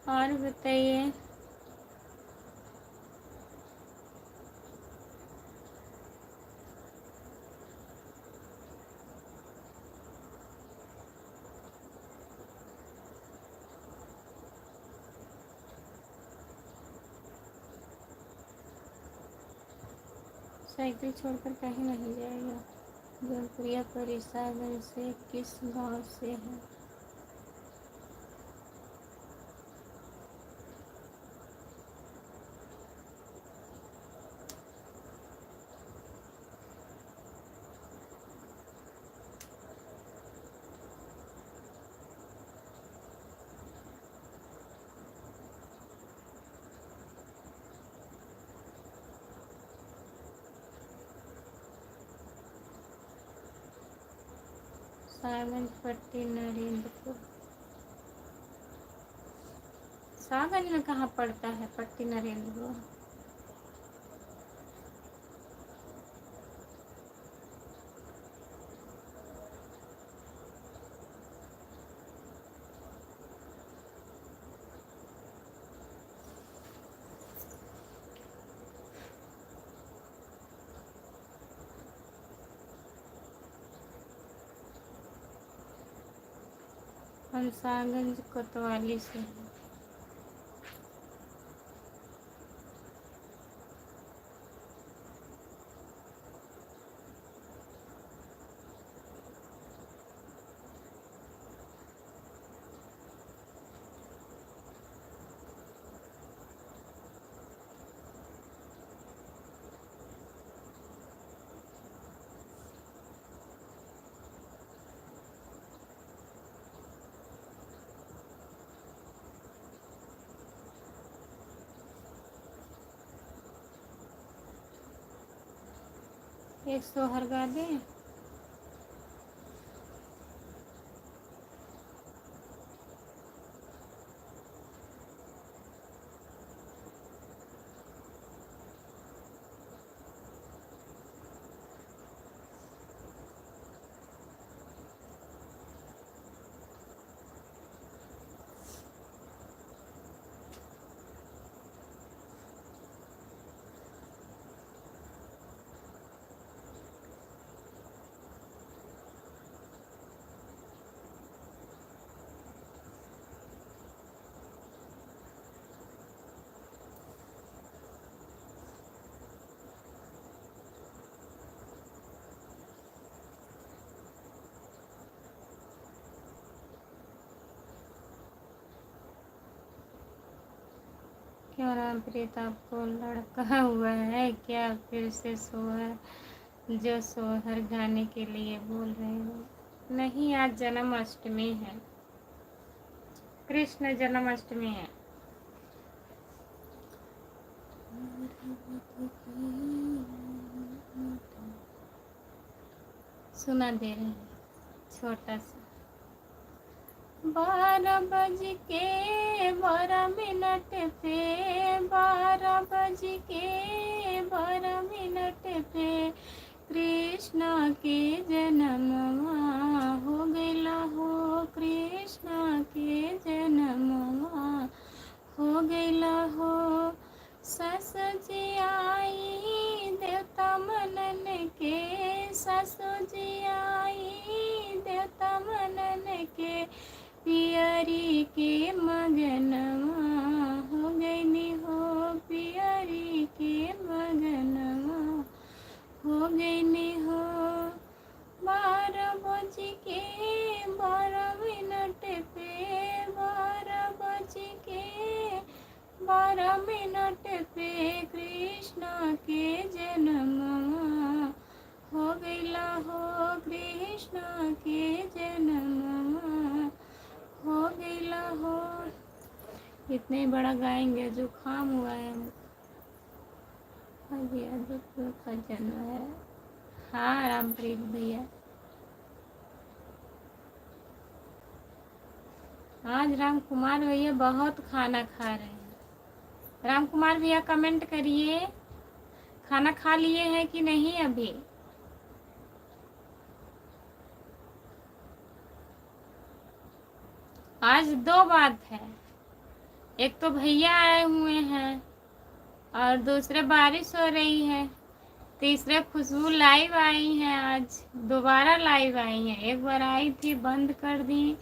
और बताइए। साइकिल छोड़कर कहीं नहीं जाएगा। जौनपुरिया परी, सागंज से किस गांव से है? सागंज पट्टी नरेंद्रपुर। सागंज में कहाँ पड़ता है पट्टी नरेंद्रपुर? हम सागंज कोतवाली से हैं। एक सोहर गा दे। क्यों रामप्रीत, आपको लड़का हुआ है क्या? फिर से सोहर, जो सोहर गाने के लिए बोल रहे हो? नहीं, आज जन्माष्टमी है, कृष्ण जन्माष्टमी है। सुना दे रहे हैं छोटा सा। 12 बज के 12 मिनट पे, 12 बज के 12 मिनट पे कृष्ण के जन्मवा हो गइला हो, कृष्ण के जन्मवा हो गइला हो। ससु जी आई देवता मनन के, ससु जी आई देवता मनन के, पियरी के मगनवा हो गइनी हो, पियरी के मगनवा हो गइनी हो। 12 बज के 12 मिनट पे, 12 बज के 12 मिनट पे कृष्ण के जन्मवा हो गइला हो, कृष्ण के जन्मवा हो गइला हो। इतने बड़ा गाएंगे, जुकाम हुआ है अभी, अदुत का जन्म है। हाँ रामप्रीत भैया, आज राम कुमार भैया बहुत खाना खा रहे हैं। राम कुमार भैया कमेंट करिए, खाना खा लिए हैं कि नहीं अभी? आज दो बात है, एक तो भैया आए हुए हैं और दूसरे बारिश हो रही है, तीसरे खुशबू लाइव आई हैं, आज दोबारा लाइव आई हैं। एक बार आई थी, बंद कर दी,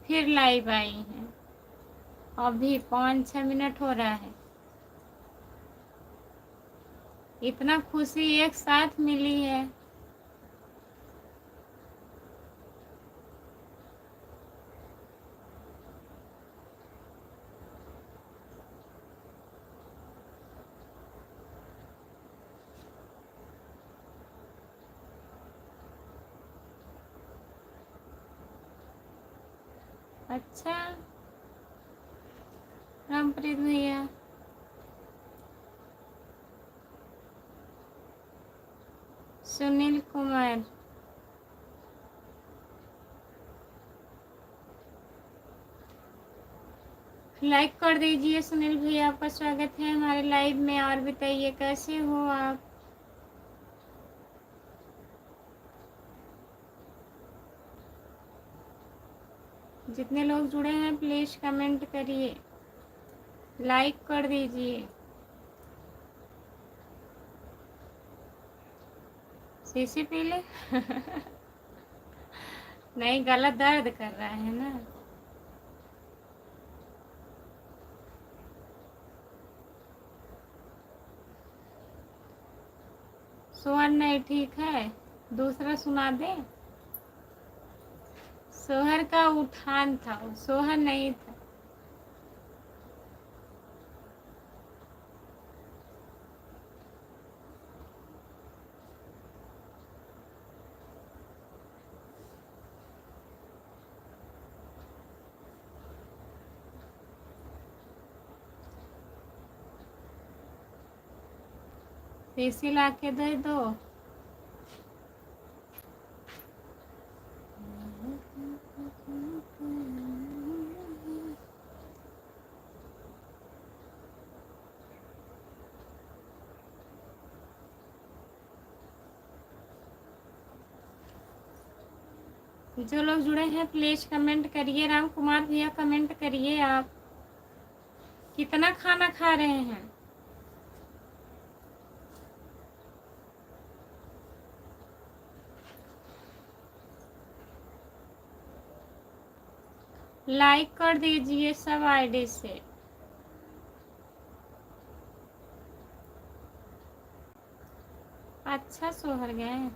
फिर लाइव आई हैं। अभी 5-6 मिनट हो रहा है। इतना खुशी एक साथ मिली है। अच्छा रामप्रीत भैया, सुनील कुमार, लाइक कर दीजिए। सुनील भैया, आपका स्वागत है हमारे लाइव में। और बताइए कैसे हो आप? जितने लोग जुड़े हैं प्लीज कमेंट करिए, लाइक कर दीजिए। शीशी पी ले नहीं, गला दर्द कर रहा है ना। स्वर नहीं ठीक है, दूसरा सुना दे। सोहर का उठान था, सोहर नहीं था। शीशी ला के दे दो। जो लोग जुड़े हैं प्लीज कमेंट करिए। राम कुमार भैया कमेंट करिए, आप कितना खाना खा रहे हैं। लाइक कर दीजिए सब आईडी से। अच्छा सोहर गए,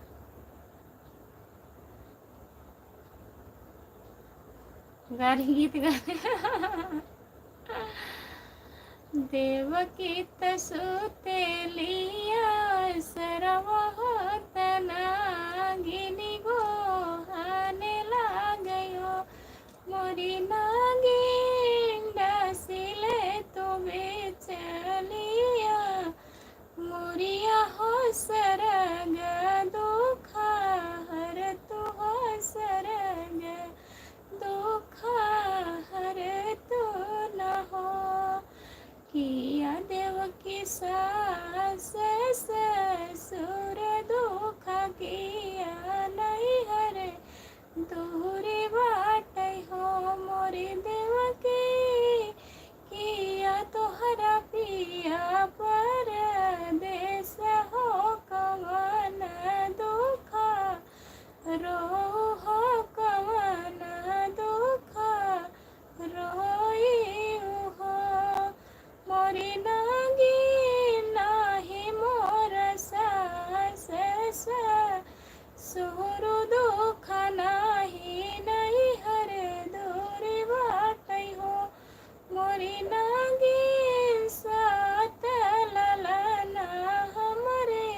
गारी गीत गा देवकी तसुते लिया सरवा नागिनी गोहाने लागयो मोरी नागिन डसिले तो बेचलिया मोरिया हो सरग दुखा हर तू हो सरग दुखा हर तू न हो किया देवकी सास ससुर दुख किया नहीं हरे दूरी बाट हो मोरी देवकी किया तोहरा पिया पर देश हो कवन दुखा रो हो कवन दुखा रोई हो मोरी नागी नाही मोर सास सुरु दुख नाही नहीं हरे दूरी बाट हो मोरी नागी सात ललना हमरे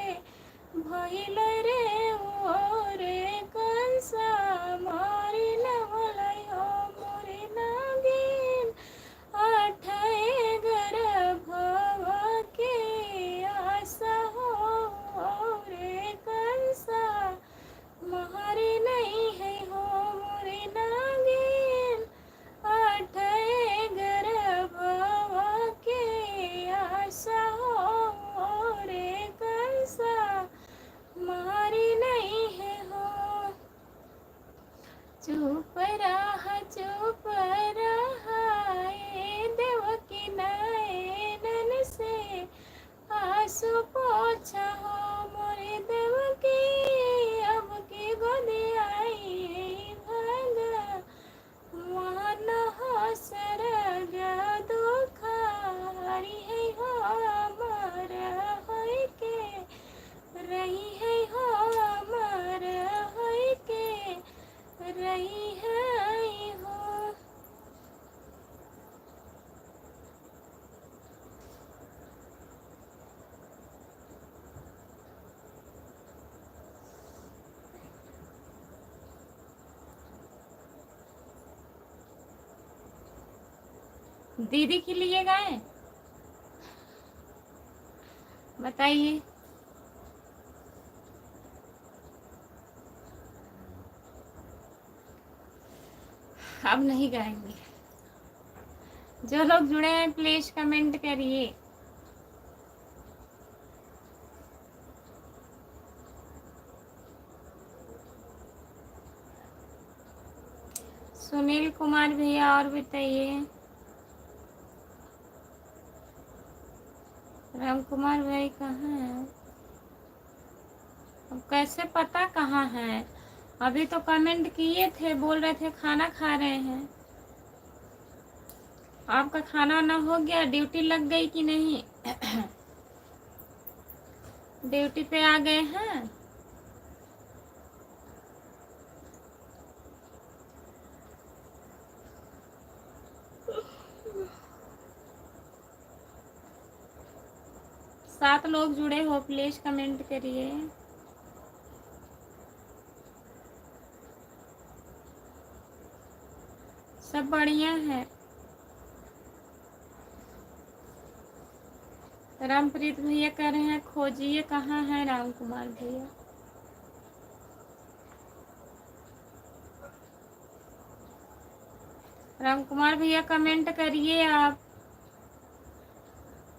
भइल रे ओरे कंसा मारी नवलै हो मोरी नागिन आठे गर्भव के आशा हो रे कंसा मारी नहीं है हो मोरी नागिन आठे गर्भव के आशा हो रे कंसा मारी नहीं है हो चुप रहा ए देवकी नयनन से आंसू पोछा हो मोरे देवकी अब की गोदी आई भगा मान हो सरग दुखारी है हो अमर है के रही है हो अमर है के रही है हो। दीदी के लिए गाएं, बताइए। अब नहीं गाएंगे। जो लोग जुड़े हैं प्लीज कमेंट करिए। सुनील कुमार भैया और बताइए। राम कुमार भाई कहाँ है? अब कैसे पता कहाँ है? अभी तो कमेंट किए थे, बोल रहे थे खाना खा रहे हैं। आपका खाना ना हो गया? ड्यूटी लग गई कि नहीं? ड्यूटी पे आ गए हैं? सात लोग जुड़े हो, प्लीज कमेंट करिए। सब बढ़िया है। रामप्रीत भैया कह रहे हैं खोजिए कहाँ है राम कुमार भैया। राम कुमार भैया कमेंट करिए। आप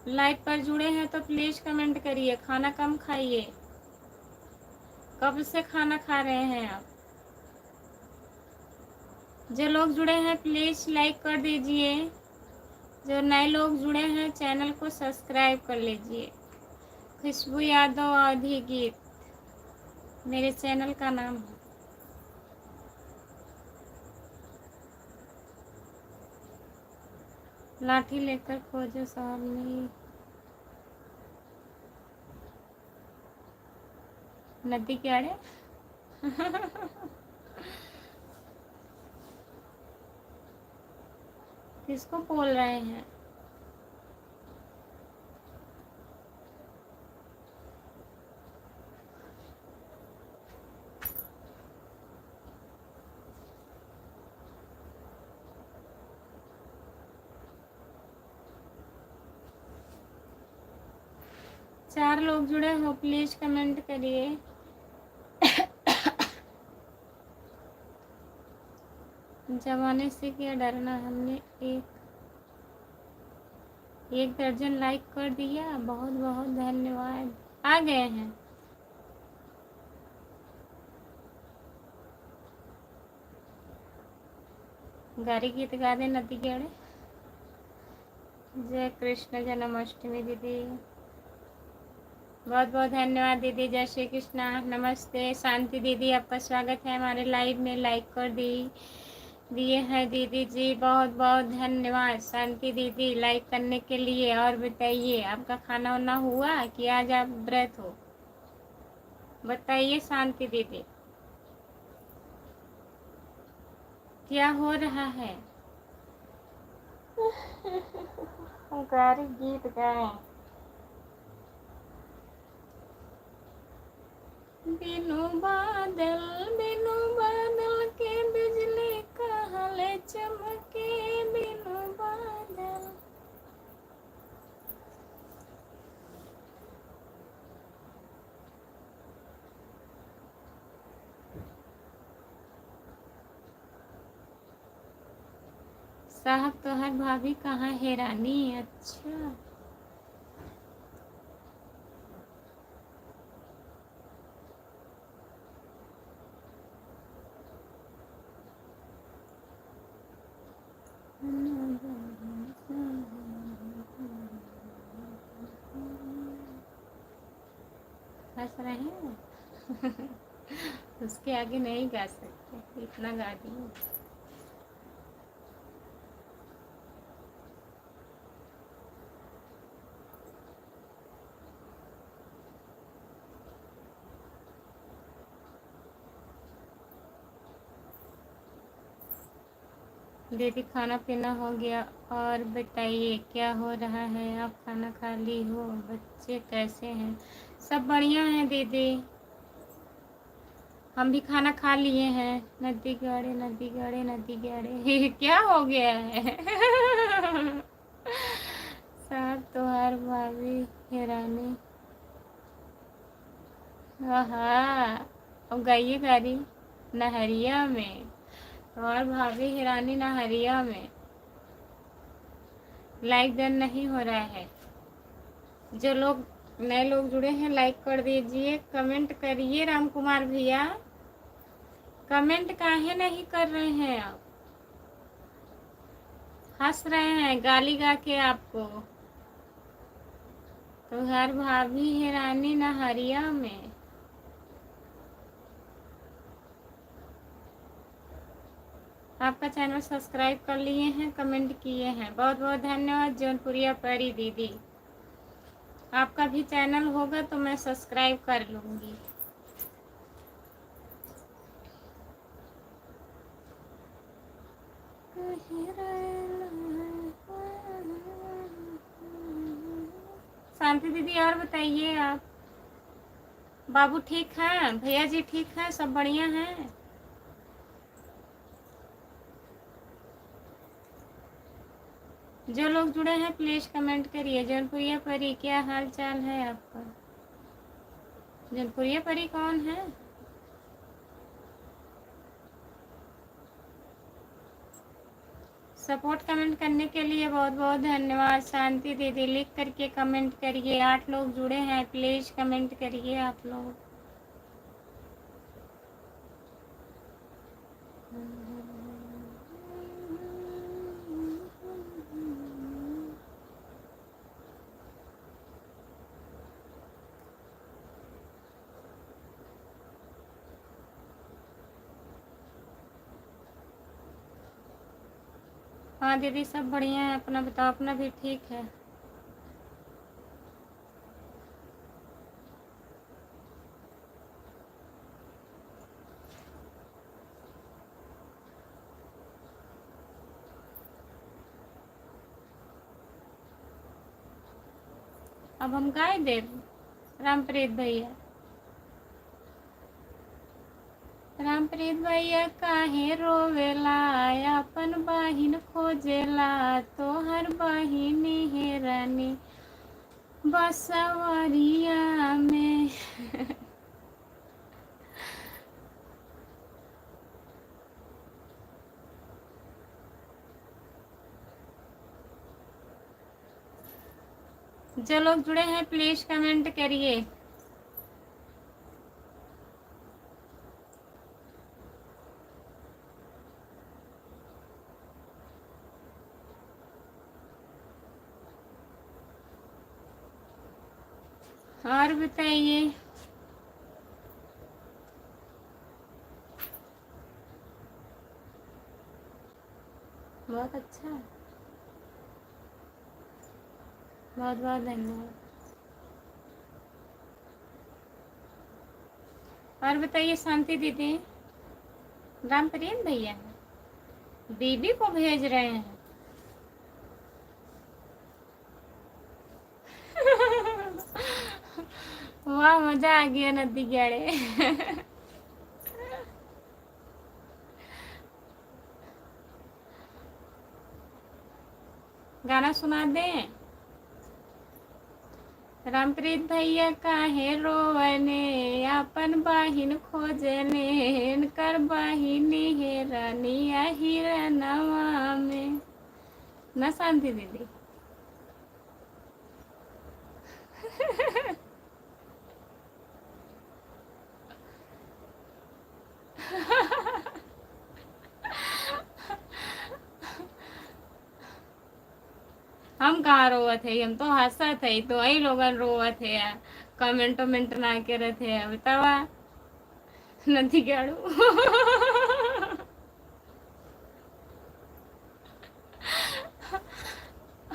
लाइव पर जुड़े हैं तो प्लीज कमेंट करिए। खाना कम खाइए। कब से खाना खा रहे हैं आप? जो लोग जुड़े हैं प्लीज़ लाइक कर दीजिए। जो नए लोग जुड़े हैं चैनल को सब्सक्राइब कर लीजिए। खुशबू यादव अवधी गीत मेरे चैनल का नाम है। लाठी लेकर खोजो साहब में नदी किनारे। किसको बोल रहे हैं? चार लोग जुड़े हो प्लीज कमेंट करिए। जमाने से क्या डरना, हमने एक दर्जन लाइक कर दिया, बहुत बहुत धन्यवाद। आ गए हैं। गारी गीत गा दे नदी किनारे। जय कृष्ण जन्माष्टमी दीदी, बहुत बहुत धन्यवाद दीदी। जय श्री कृष्णा, नमस्ते। शांति दीदी आपका स्वागत है हमारे लाइव में, लाइक कर दिए हैं दीदी जी, बहुत बहुत धन्यवाद। शांति दीदी लाइक करने के लिए। और बताइए आपका खाना वाना हुआ कि आज आप व्रत हो? बताइए शांति दीदी क्या हो रहा है? गारी गीत गाएं। बिनु बादल के बिजली कहले चमके, बिनु बादल। साहब तो हर भाभी कहाँ है रानी? अच्छा हंस रहे हैं। उसके आगे नहीं गा सकते, इतना गा दिए। दीदी खाना पीना हो गया, और बताइए क्या हो रहा है? आप खाना खा ली हो? बच्चे कैसे हैं? सब बढ़िया हैं दीदी, हम भी खाना खा लिए हैं। नदी गाड़े नदी गाड़े नदी गाड़े। क्या हो गया है? साहब तो हर भाभी हैरानी। हाँ अब गाइए गाड़ी नहरिया में, और भाभी हिरानी नहरिया में। लाइक डन नहीं हो रहा है। जो लोग नए लोग जुड़े हैं लाइक कर दीजिए, कमेंट करिए। राम कुमार भैया कमेंट काहे नहीं कर रहे हैं आप? हंस रहे हैं गाली गा के आपको। तो हर भाभी हैरानी नहरिया में। आपका चैनल सब्सक्राइब कर लिए हैं, कमेंट किए हैं, बहुत बहुत धन्यवाद। जौनपुरिया परी दीदी, आपका भी चैनल होगा तो मैं सब्सक्राइब कर लूँगी। शांति दीदी और बताइए आप, बाबू ठीक हैं? भैया जी ठीक हैं? सब बढ़िया हैं? जो लोग जुड़े हैं प्लीज कमेंट करिए। जौनपुरिया परी क्या हाल चाल है आपका? जौनपुरिया परी कौन है? सपोर्ट कमेंट करने के लिए बहुत बहुत धन्यवाद। शांति दीदी लिख करके कमेंट करिए। 8 लोग जुड़े हैं, प्लीज कमेंट करिए आप लोग। हाँ दीदी सब बढ़िया है, अपना बताओ, अपना भी ठीक है। अब हम गाय दे रामप्रीत भैया। रामप्रीत भैया काहे रोवेला, अपन बहिन खोजेला, तोहर बहिन है रानी बसवरिया में। जो लोग जुड़े हैं प्लीज कमेंट करिए। और बताइए। बहुत अच्छा, बहुत बहुत धन्यवाद। और बताइए शांति दीदी। रामप्रीत भैया दीदी को भेज रहे हैं। वाह मजा आ गया नदी किनारे। गाना सुना दें। रामप्रीत भैया काहे रोवने, अपन बहिन खोजने, कर बहिनी है रानिया हिरनवा में। ना शांति दीदी। हम कहाँ रोवत है, हम तो हंसत है, तो वही लोग रोवत है, कमेंट वमेंट ना करत है। बतावा नदी गाड़ू।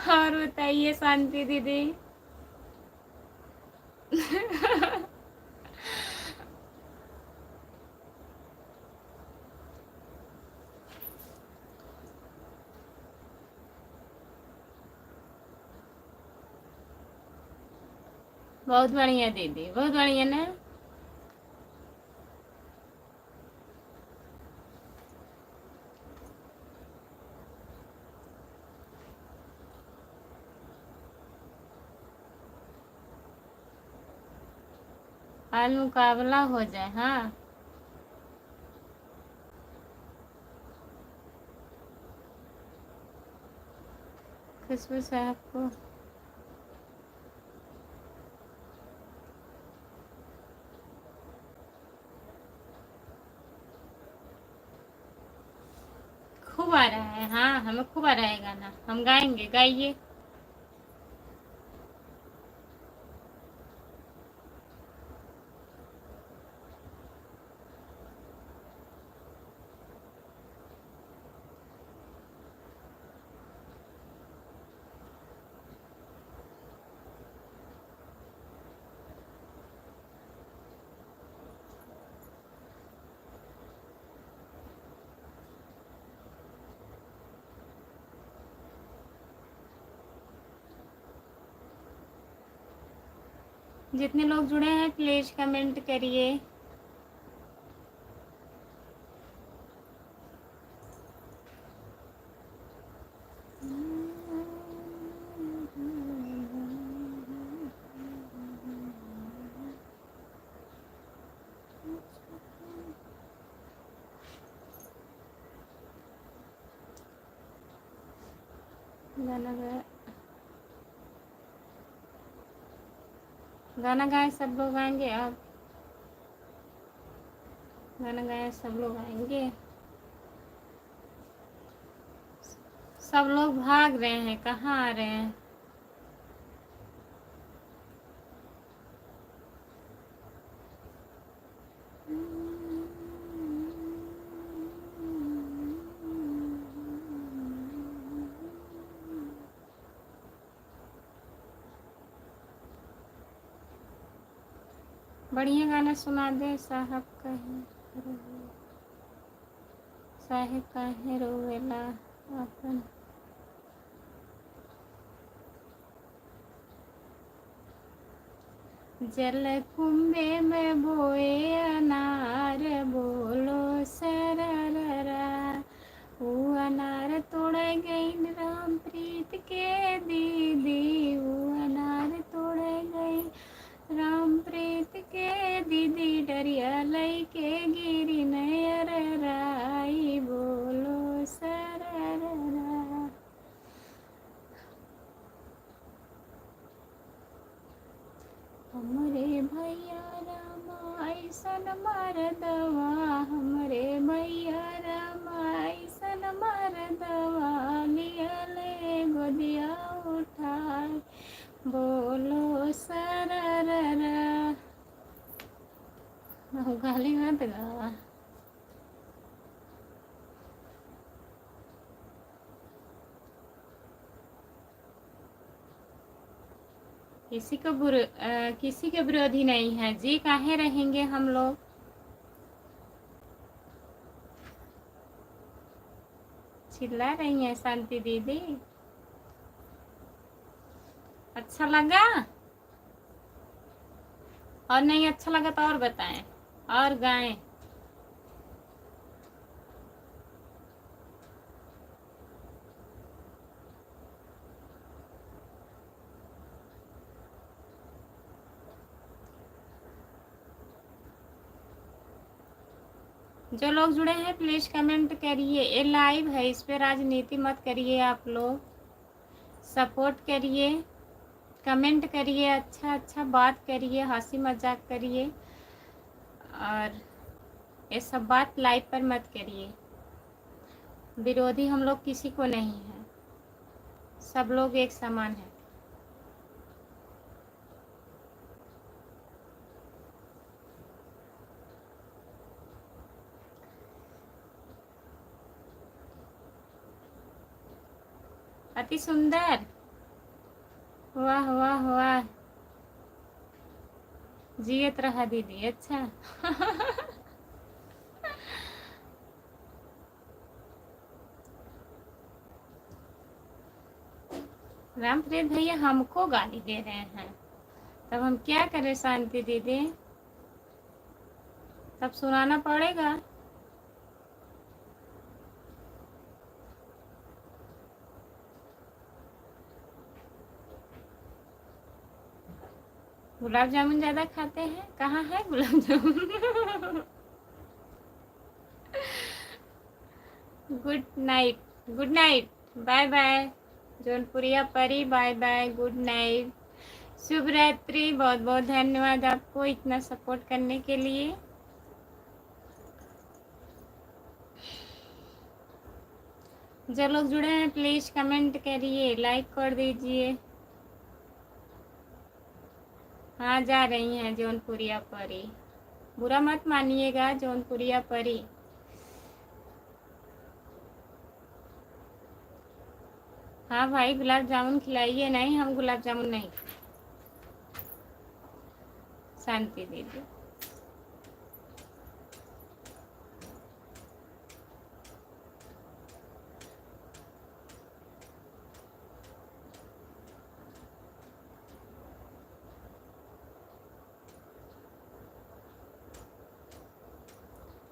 और बताइए शांति दीदी। बहुत बढ़िया दीदी, बहुत बढ़िया ना। आज मुकाबला हो जाए। हाँ खुशबू साहब को खूब आ रहा है। हाँ हमें खूब आ रहा है गाना, हम गाएंगे, गाइए। जितने लोग जुड़े हैं प्लीज कमेंट करिए। गाना गाए, गाना गाए, सब लोग आएंगे। आप गाना गाए, सब लोग आएंगे। सब लोग भाग रहे हैं, कहाँ आ रहे हैं। बढ़िया गाना सुना दे। साहेब काहे रोवेला अपन। जल कुंभे में बोए अनार, बोलो सरररा। वो अनार तोड़ गई राम प्रीत के दीदी, वो अनार तोड़ गई राम प्रीत के दीदी। डरिया लई के गिरी नयर राई, बोलो सरररा। हमरे भैया रामा ऐसन मरदवा, हमरे भैया रामा ऐसन मरदवा। लियले गोदिया उठाए, बोलो सरररा। गाली मत गा। किसी के विरोधी नहीं है जी, काहे रहेंगे हम लोग। चिल्ला रही हैं शांति दीदी। अच्छा लगा? और नहीं अच्छा लगा तो और बताएं और गाएं। जो लोग जुड़े हैं प्लीज कमेंट करिए। ये लाइव है, इस पे राजनीति मत करिए। आप लोग सपोर्ट करिए, कमेंट करिए, अच्छा अच्छा बात करिए, हंसी मजाक करिए, और ये सब बात लाइव पर मत करिए। विरोधी हम लोग किसी को नहीं है, सब लोग एक समान है। अति सुंदर, वाह वाह वाह, जियत रहा दीदी। अच्छा रामप्रीत भैया हमको गाली दे रहे हैं, तब हम क्या करें शांति दीदी, तब सुनाना पड़ेगा। गुलाब जामुन ज्यादा खाते हैं? कहाँ है gulab jamun? Good night, good night, bye bye जौनपुरिया परी, बाय बाय, गुड नाइट, शुभ रात्रि। बहुत बहुत धन्यवाद आपको इतना सपोर्ट करने के लिए। जो लोग जुड़े हैं प्लीज कमेंट करिए, लाइक कर दीजिए। हाँ जा रही हैं जौनपुरिया परी, बुरा मत मानिएगा जौनपुरिया परी। हाँ भाई गुलाब जामुन खिलाइए। नहीं हम गुलाब जामुन नहीं, शांति दीदी।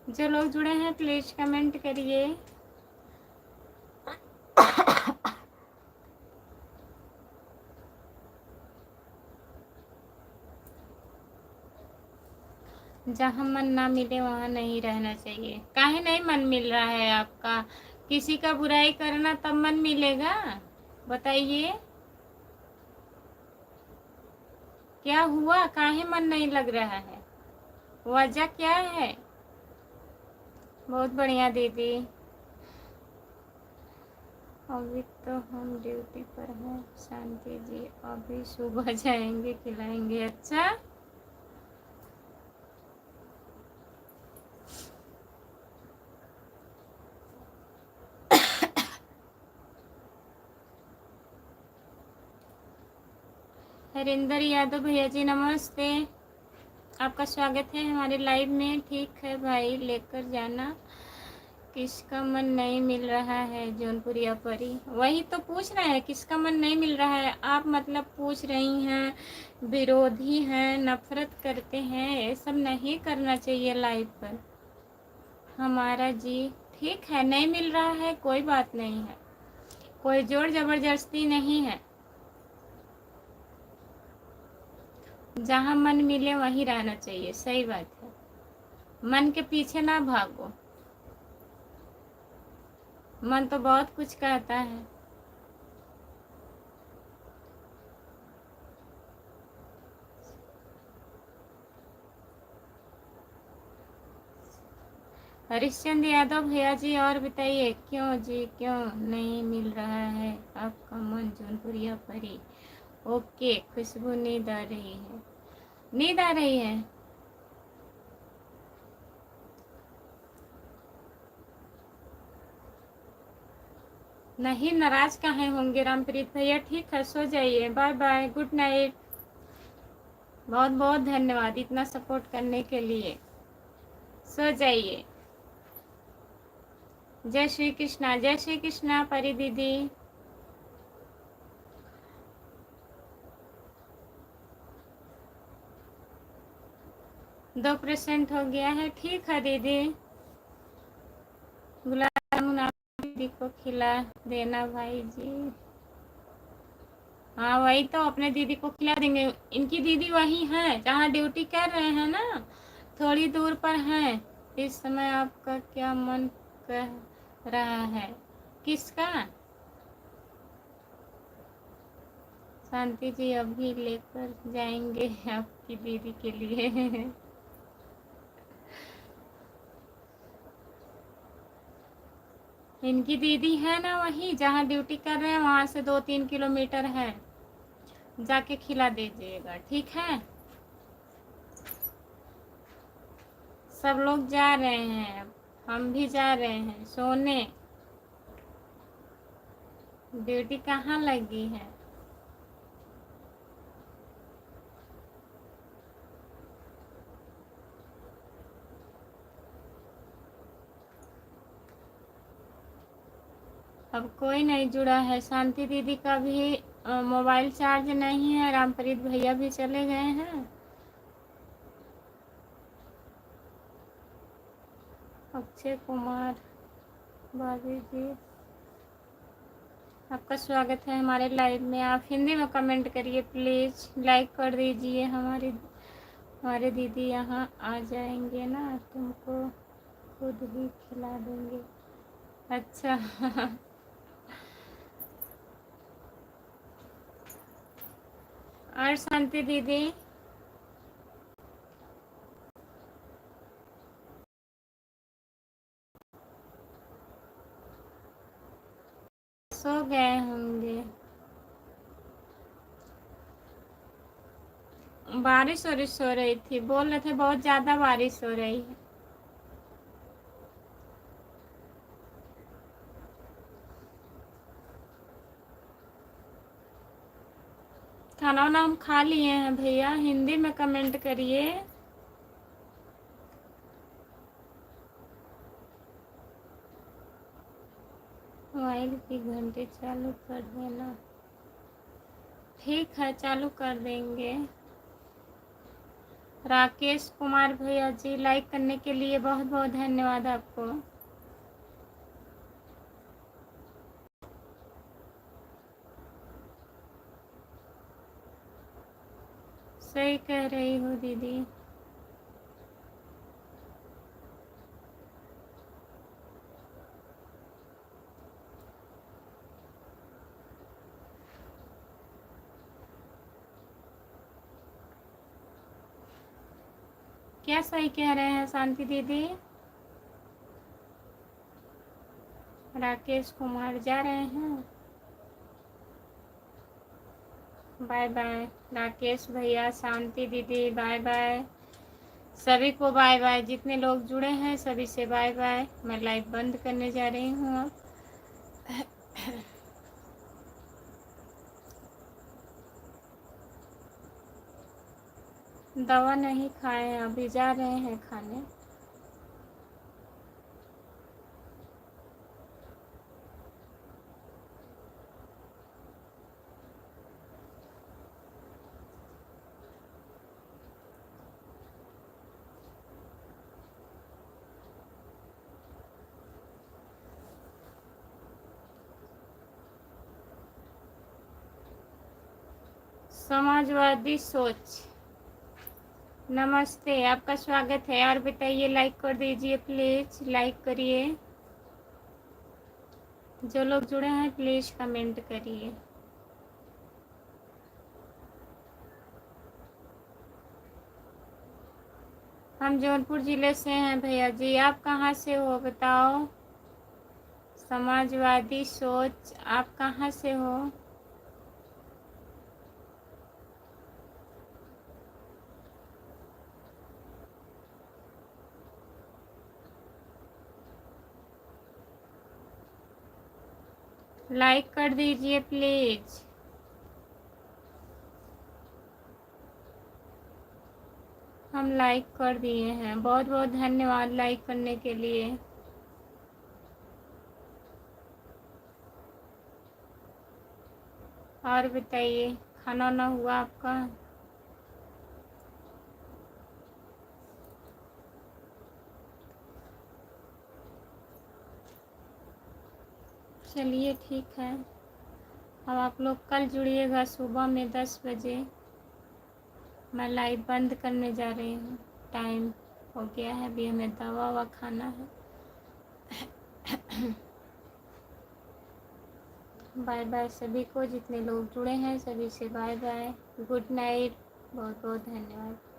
जो लोग जुड़े हैं प्लीज कमेंट करिए। जहाँ मन ना मिले वहाँ नहीं रहना चाहिए। काहे नहीं मन मिल रहा है आपका? किसी का बुराई करना तब मन मिलेगा? बताइए क्या हुआ, काहे मन नहीं लग रहा है, वजह क्या है? बहुत बढ़िया दीदी। अभी तो हम ड्यूटी पर हैं शांति जी, अभी सुबह जाएंगे खिलाएंगे। अच्छा हरिंदर यादव भैया जी नमस्ते, आपका स्वागत है हमारे लाइव में। ठीक है भाई, लेकर जाना। किसका मन नहीं मिल रहा है जौनपुरिया परी? वही तो पूछ रहे हैं, किसका मन नहीं मिल रहा है। आप मतलब पूछ रही हैं, विरोधी हैं, नफरत करते हैं, ये सब नहीं करना चाहिए लाइव पर। हमारा जी ठीक है, नहीं मिल रहा है, कोई बात नहीं है, कोई जोर जबरदस्ती नहीं है। जहाँ मन मिले वहीं रहना चाहिए, सही बात है। मन के पीछे ना भागो, मन तो बहुत कुछ कहता है। हरिश्चंद्र यादव भैया जी, और बताइए क्यों जी, क्यों नहीं मिल रहा है आपका मन जौनपुरिया परी? ओके, खुशबू नींद आ रही है, नींद आ रही है। नहीं, नाराज काहे होंगे रामप्रीत भैया? ठीक है, सो जाइए, बाय बाय, गुड नाइट। बहुत बहुत धन्यवाद इतना सपोर्ट करने के लिए। सो जाइए। जय श्री कृष्णा, जय श्री कृष्णा परी दीदी। 2% हो गया है, ठीक है दीदी। गुलाब जामुन आप दीदी को खिला देना भाई जी। हाँ वही तो, अपने दीदी को खिला देंगे। इनकी दीदी वही है जहाँ ड्यूटी कर रहे हैं ना, थोड़ी दूर पर हैं। इस समय आपका क्या मन कह रहा है? किसका? शांति जी अभी लेकर जाएंगे आपकी दीदी के लिए। इनकी दीदी है ना वही जहाँ ड्यूटी कर रहे हैं, वहाँ से 2-3 किलोमीटर है। जाके खिला दीजिएगा, ठीक है। सब लोग जा रहे हैं, हम भी जा रहे हैं सोने। ड्यूटी कहाँ लगी है? अब कोई नहीं जुड़ा है। शांति दीदी का भी मोबाइल चार्ज नहीं है। रामप्रीत भैया भी चले गए हैं। अक्षय कुमार भाभी जी, आपका स्वागत है हमारे लाइव में। आप हिंदी में कमेंट करिए प्लीज़, लाइक कर दीजिए। हमारे दीदी यहाँ आ जाएंगे ना, तुमको खुद ही खिला देंगे। अच्छा। और शांति दीदी? सो गए होंगे। बारिश वारिश हो रही थी, बोल रहे थे बहुत ज़्यादा बारिश हो रही है। खाना वाना हम खा लिए हैं भैया। हिंदी में कमेंट करिए। मोबाइल की घंटी चालू कर देना। ठीक है, चालू कर देंगे। राकेश कुमार भैया जी, लाइक करने के लिए बहुत बहुत धन्यवाद आपको। सही कह रही हो दीदी। क्या सही कह रहे हैं शांति दीदी? राकेश कुमार जा रहे हैं। बाय बाय राकेश भैया, शांति दीदी, बाय बाय। सभी को बाय बाय। जितने लोग जुड़े हैं सभी से बाय बाय। मैं लाइव बंद करने जा रही हूँ अब। दवा नहीं खाए हैं, अभी जा रहे हैं खाने। समाजवादी सोच, नमस्ते, आपका स्वागत है। और बताइए, लाइक कर दीजिए प्लीज़, लाइक करिए। जो लोग जुड़े हैं प्लीज़ कमेंट करिए। हम जौनपुर ज़िले से हैं भैया जी, आप कहाँ से हो बताओ। समाजवादी सोच, आप कहाँ से हो। लाइक कर दीजिए प्लीज़। हम लाइक कर दिए हैं, बहुत बहुत धन्यवाद लाइक करने के लिए। और बताइए, खाना ना हुआ आपका। चलिए ठीक है, अब आप लोग कल जुड़िएगा सुबह में 10 बजे। मैं लाइव बंद करने जा रही हूँ, टाइम हो गया है, अभी हमें दवा ववा खाना है। बाय बाय सभी को, जितने लोग जुड़े हैं सभी से बाय बाय, गुड नाइट, बहुत बहुत धन्यवाद।